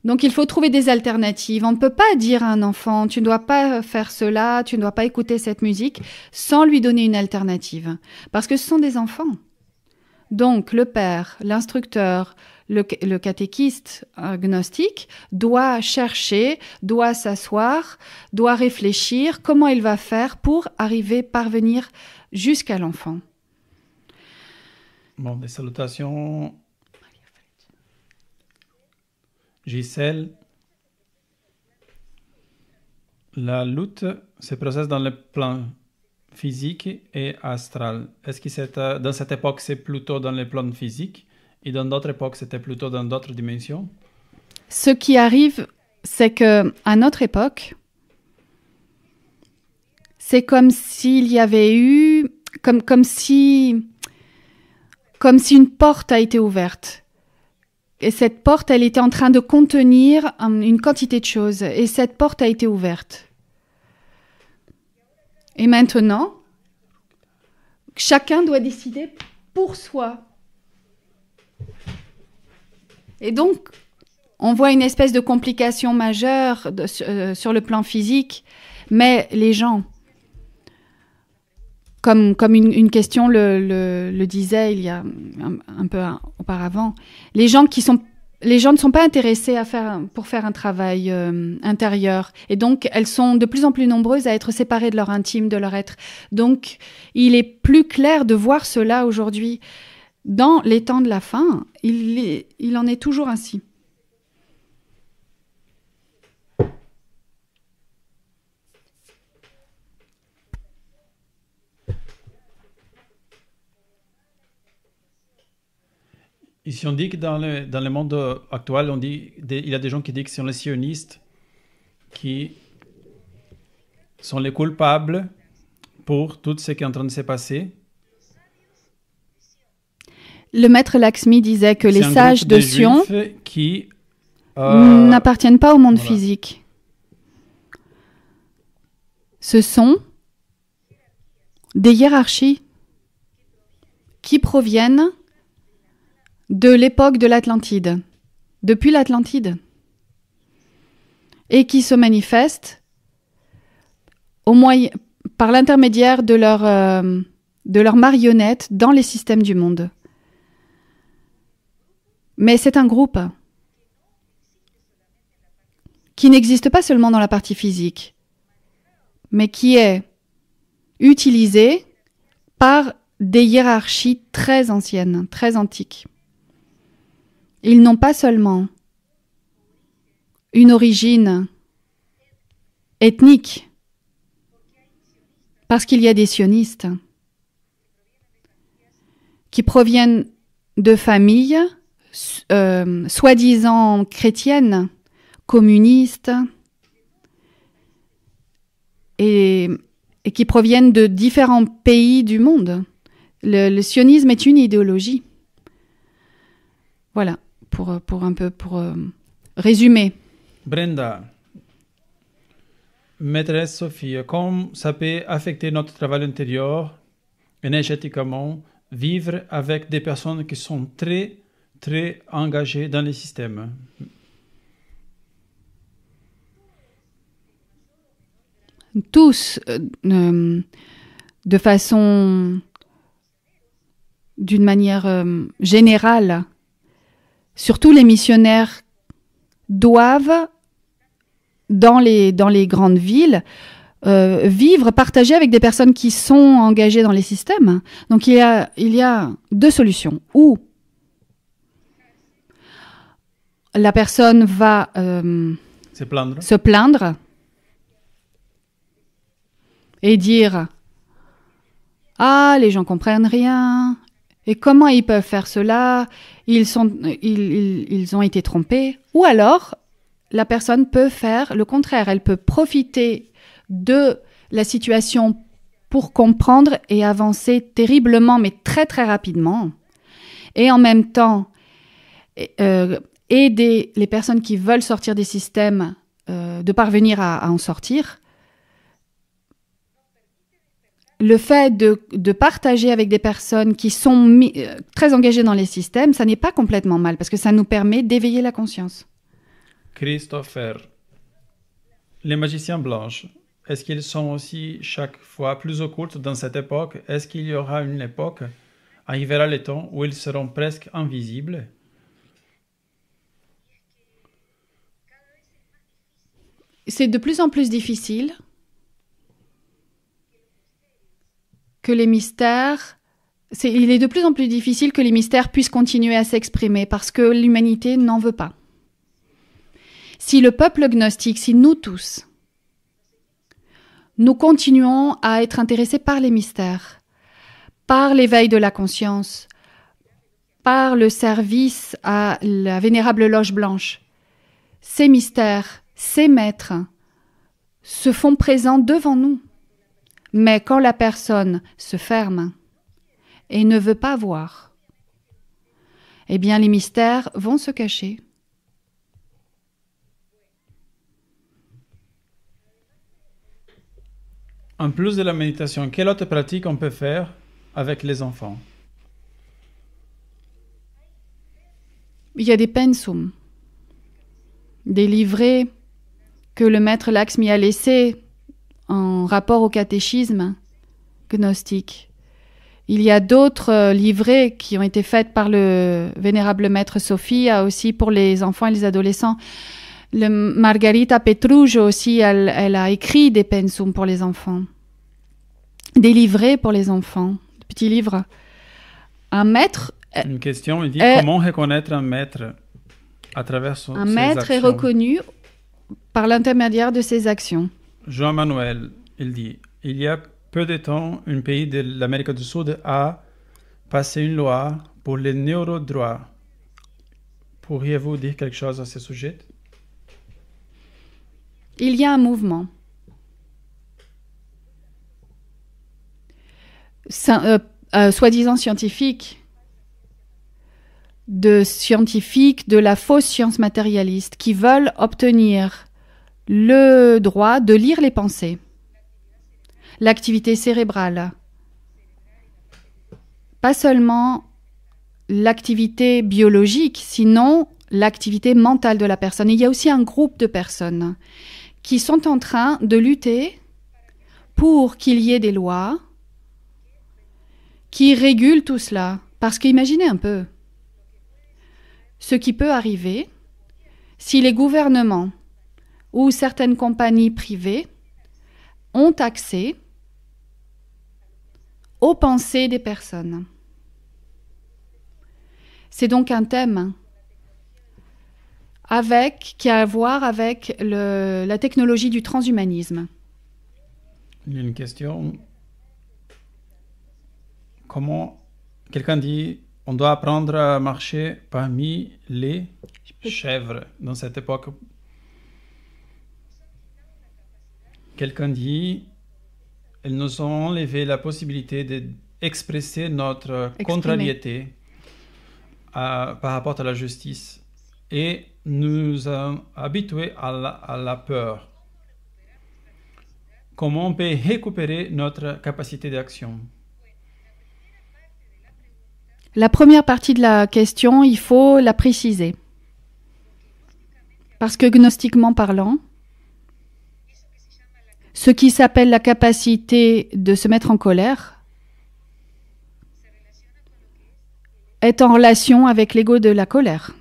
Donc il faut trouver des alternatives. On ne peut pas dire à un enfant « tu ne dois pas faire cela, tu ne dois pas écouter cette musique » sans lui donner une alternative. Parce que ce sont des enfants. Donc le père, l'instructeur, le catéchiste gnostique doit chercher, doit s'asseoir, doit réfléchir comment il va faire pour parvenir jusqu'à l'enfant.
Bon, des salutations. Gisèle. La lutte se processe dans le plan physique et astral. Est-ce que dans cette époque, c'est plutôt dans le plan physique et dans d'autres époques, c'était plutôt dans d'autres dimensions?
Ce qui arrive, c'est qu'à notre époque, c'est comme s'il y avait eu, comme si une porte a été ouverte. Et cette porte, elle était en train de contenir une quantité de choses. Et cette porte a été ouverte. Et maintenant, chacun doit décider pour soi. Et donc, on voit une espèce de complication majeure sur le plan physique, mais les gens, comme une question le disait il y a un peu auparavant, les gens ne sont pas intéressés pour faire un travail intérieur. Et donc, elles sont de plus en plus nombreuses à être séparées de leur intime, de leur être. Donc, il est plus clair de voir cela aujourd'hui. Dans les temps de la fin, il en est toujours ainsi.
Ici, on dit que dans le monde actuel, il y a des gens qui disent que ce sont les sionistes qui sont les coupables pour tout ce qui est en train de se passer.
Le maître Lakshmi disait que les sages de Sion
qui
n'appartiennent pas au monde physique. Ce sont des hiérarchies qui proviennent de l'époque de l'Atlantide, depuis l'Atlantide, et qui se manifestent par l'intermédiaire de de leurs marionnettes dans les systèmes du monde. Mais c'est un groupe qui n'existe pas seulement dans la partie physique, mais qui est utilisé par des hiérarchies très anciennes, très antiques. Ils n'ont pas seulement une origine ethnique, parce qu'il y a des sionistes qui proviennent de familles soi-disant chrétiennes, communistes, et qui proviennent de différents pays du monde. Le sionisme est une idéologie. Voilà, pour résumer.
Brenda, maîtresse Sophie, comment ça peut affecter notre travail intérieur, énergétiquement, vivre avec des personnes qui sont très, très engagées dans les systèmes?
Tous, de façon, d'une manière générale, surtout les missionnaires doivent, dans les grandes villes, vivre, partager avec des personnes qui sont engagées dans les systèmes. Donc il y a deux solutions. Ou la personne va se plaindre et dire « Ah, les gens comprennent rien. Et comment ils peuvent faire cela? Ils ont été trompés. » Ou alors, la personne peut faire le contraire. Elle peut profiter de la situation pour comprendre et avancer terriblement, mais très, très rapidement. Et en même temps, aider les personnes qui veulent sortir des systèmes de parvenir à en sortir. Le fait de partager avec des personnes qui sont très engagées dans les systèmes, ça n'est pas complètement mal, parce que ça nous permet d'éveiller la conscience.
Christopher, les magiciens blancs, est-ce qu'ils sont aussi chaque fois plus occultes dans cette époque? Est-ce qu'il y aura une époque, arrivera le temps où ils seront presque invisibles?
C'est de plus en plus difficile que les mystères... il est de plus en plus difficile que les mystères puissent continuer à s'exprimer parce que l'humanité n'en veut pas. Si le peuple gnostique, si nous tous, nous continuons à être intéressés par les mystères, par l'éveil de la conscience, par le service à la vénérable loge blanche, ces mystères, ces maîtres se font présents devant nous. Mais quand la personne se ferme et ne veut pas voir, eh bien les mystères vont se cacher.
En plus de la méditation, quelle autre pratique on peut faire avec les enfants?
Il y a des pensums, des livrets que le maître Lakshmi a laissés en rapport au catéchisme gnostique. Il y a d'autres livrets qui ont été faits par le vénérable maître Sophie, aussi pour les enfants et les adolescents. Margarita Petrujo aussi, elle a écrit des pensums pour les enfants, des livrets pour les enfants, des petits livres. Un maître...
Une question, il dit comment reconnaître un maître à travers ses actions? Un
maître est reconnu par l'intermédiaire de ses actions.
Jean-Manuel, il dit, il y a peu de temps, un pays de l'Amérique du Sud a passé une loi pour les neurodroits. Pourriez-vous dire quelque chose à ce sujet?
Il y a un mouvement. Soi-disant scientifique, de la fausse science matérialiste, qui veulent obtenir le droit de lire les pensées, l'activité cérébrale, pas seulement l'activité biologique, sinon l'activité mentale de la personne. Il y a aussi un groupe de personnes qui sont en train de lutter pour qu'il y ait des lois qui régule tout cela. Parce qu'imaginez un peu ce qui peut arriver si les gouvernements ou certaines compagnies privées ont accès aux pensées des personnes. C'est donc un thème qui a à voir avec la technologie du transhumanisme.
Il y a une question. Comment quelqu'un dit on doit apprendre à marcher parmi les chèvres dans cette époque? Quelqu'un dit elles nous ont enlevé la possibilité d'exprimer notre contrariété par rapport à la justice et nous ont habitués à la peur. Comment on peut récupérer notre capacité d'action?
La première partie de la question, il faut la préciser. Parce que gnostiquement parlant, ce qui s'appelle la capacité de se mettre en colère est en relation avec l'ego de la colère.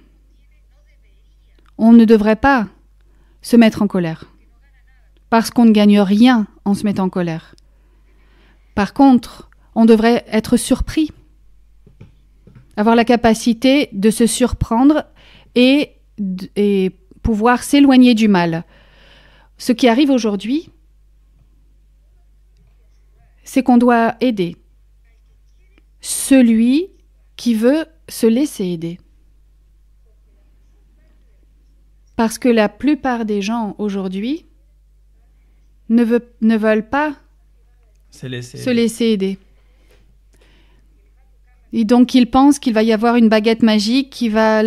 On ne devrait pas se mettre en colère, parce qu'on ne gagne rien en se mettant en colère. Par contre, on devrait être surpris, avoir la capacité de se surprendre et pouvoir s'éloigner du mal. Ce qui arrive aujourd'hui, c'est qu'on doit aider celui qui veut se laisser aider. Parce que la plupart des gens aujourd'hui ne veulent pas se laisser aider. Et donc ils pensent qu'il va y avoir une baguette magique qui va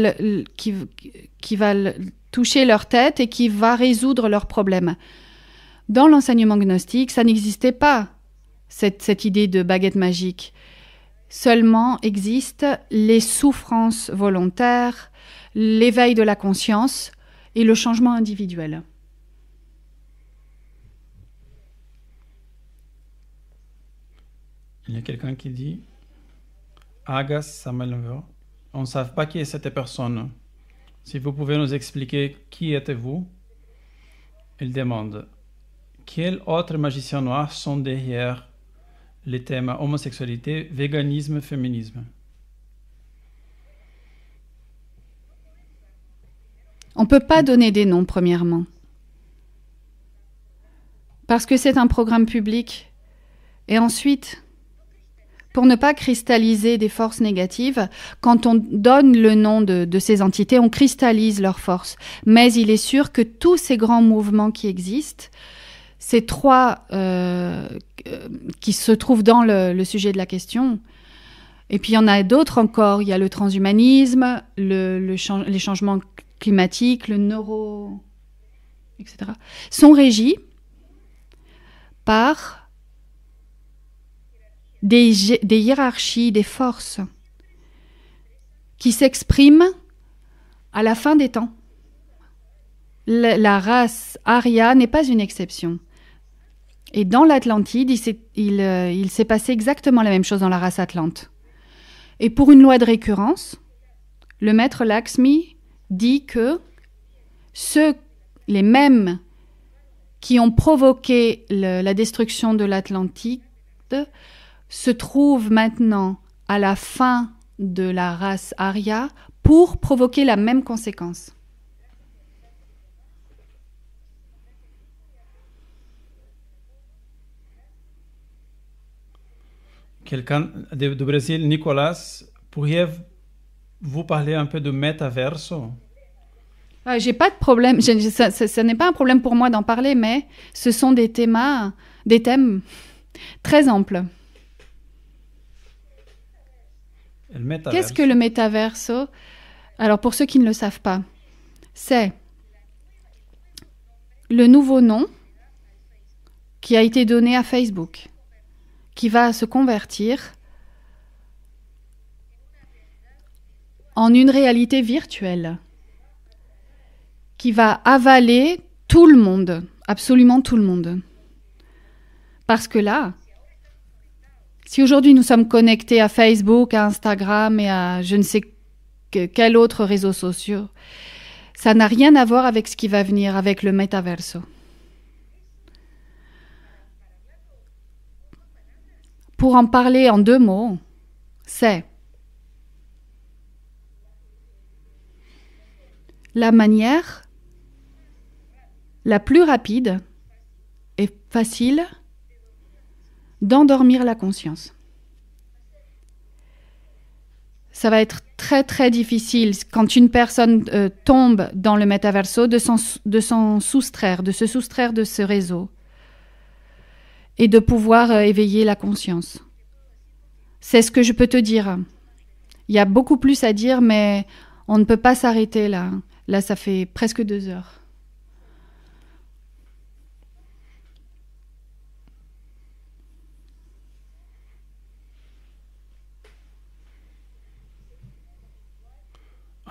toucher leur tête et qui va résoudre leurs problèmes. Dans l'enseignement gnostique, ça n'existait pas, cette idée de baguette magique. Seulement existent les souffrances volontaires, l'éveil de la conscience et le changement individuel.
Il y a quelqu'un qui dit Agas Samelver, on ne sait pas qui est cette personne. Si vous pouvez nous expliquer qui êtes-vous? Il demande quels autres magiciens noirs sont derrière les thèmes homosexualité, véganisme, féminisme?
On ne peut pas donner des noms, premièrement. Parce que c'est un programme public. Et ensuite, pour ne pas cristalliser des forces négatives, quand on donne le nom de ces entités, on cristallise leurs forces. Mais il est sûr que tous ces grands mouvements qui existent, ces trois qui se trouvent dans le sujet de la question, et puis il y en a d'autres encore, il y a le transhumanisme, les changements climatiques, le neuro, etc., sont régis par des hiérarchies, des forces qui s'expriment à la fin des temps. La race Arya n'est pas une exception. Et dans l'Atlantide, il s'est passé exactement la même chose dans la race Atlante. Et pour une loi de récurrence, le maître Lakshmi dit que les mêmes qui ont provoqué la destruction de l'Atlantide se trouvent maintenant à la fin de la race Arya pour provoquer la même conséquence.
Quelqu'un du Brésil, Nicolas, pourriez-vous parler un peu de métaverso?
J'ai pas de problème, ça n'est pas un problème pour moi d'en parler, mais ce sont des thèmes très amples. Qu'est-ce que le métaverso? Alors, pour ceux qui ne le savent pas, c'est le nouveau nom qui a été donné à Facebook, qui va se convertir en une réalité virtuelle, qui va avaler tout le monde, absolument tout le monde. Parce que là, Si aujourd'hui nous sommes connectés à Facebook, à Instagram et à je ne sais quel autre réseau social, ça n'a rien à voir avec ce qui va venir, avec le métaverso. Pour en parler en 2 mots, c'est la manière la plus rapide et facile d'endormir la conscience. Ça va être très très difficile quand une personne tombe dans le métaverso de s'en soustraire, de se soustraire de ce réseau et de pouvoir éveiller la conscience. C'est ce que je peux te dire. Il y a beaucoup plus à dire, mais on ne peut pas s'arrêter là. Là, ça fait presque 2 heures.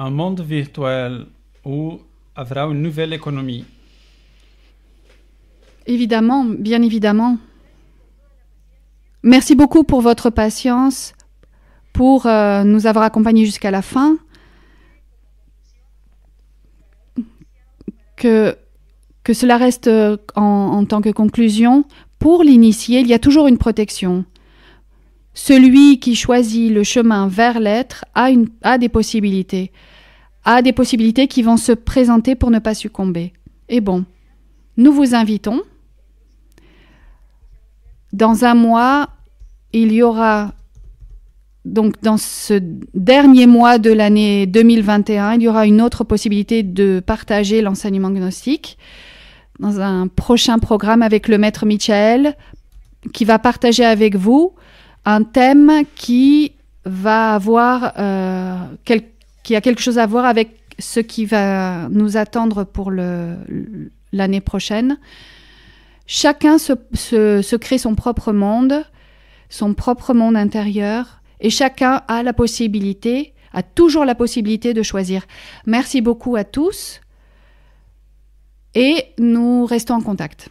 Un monde virtuel où haverá une nouvelle économie.
Évidemment, bien évidemment. Merci beaucoup pour votre patience, pour nous avoir accompagnés jusqu'à la fin. Que cela reste en tant que conclusion. Pour l'initié, il y a toujours une protection. Celui qui choisit le chemin vers l'être a des possibilités. A des possibilités qui vont se présenter pour ne pas succomber. Et bon, nous vous invitons. Dans 1 mois, il y aura, donc dans ce dernier mois de l'année 2021, il y aura une autre possibilité de partager l'enseignement gnostique dans un prochain programme avec le maître Michael, qui va partager avec vous un thème qui va avoir qui a quelque chose à voir avec ce qui va nous attendre pour l'année prochaine. Chacun se crée son propre monde intérieur, et chacun a toujours la possibilité de choisir. Merci beaucoup à tous, et nous restons en contact.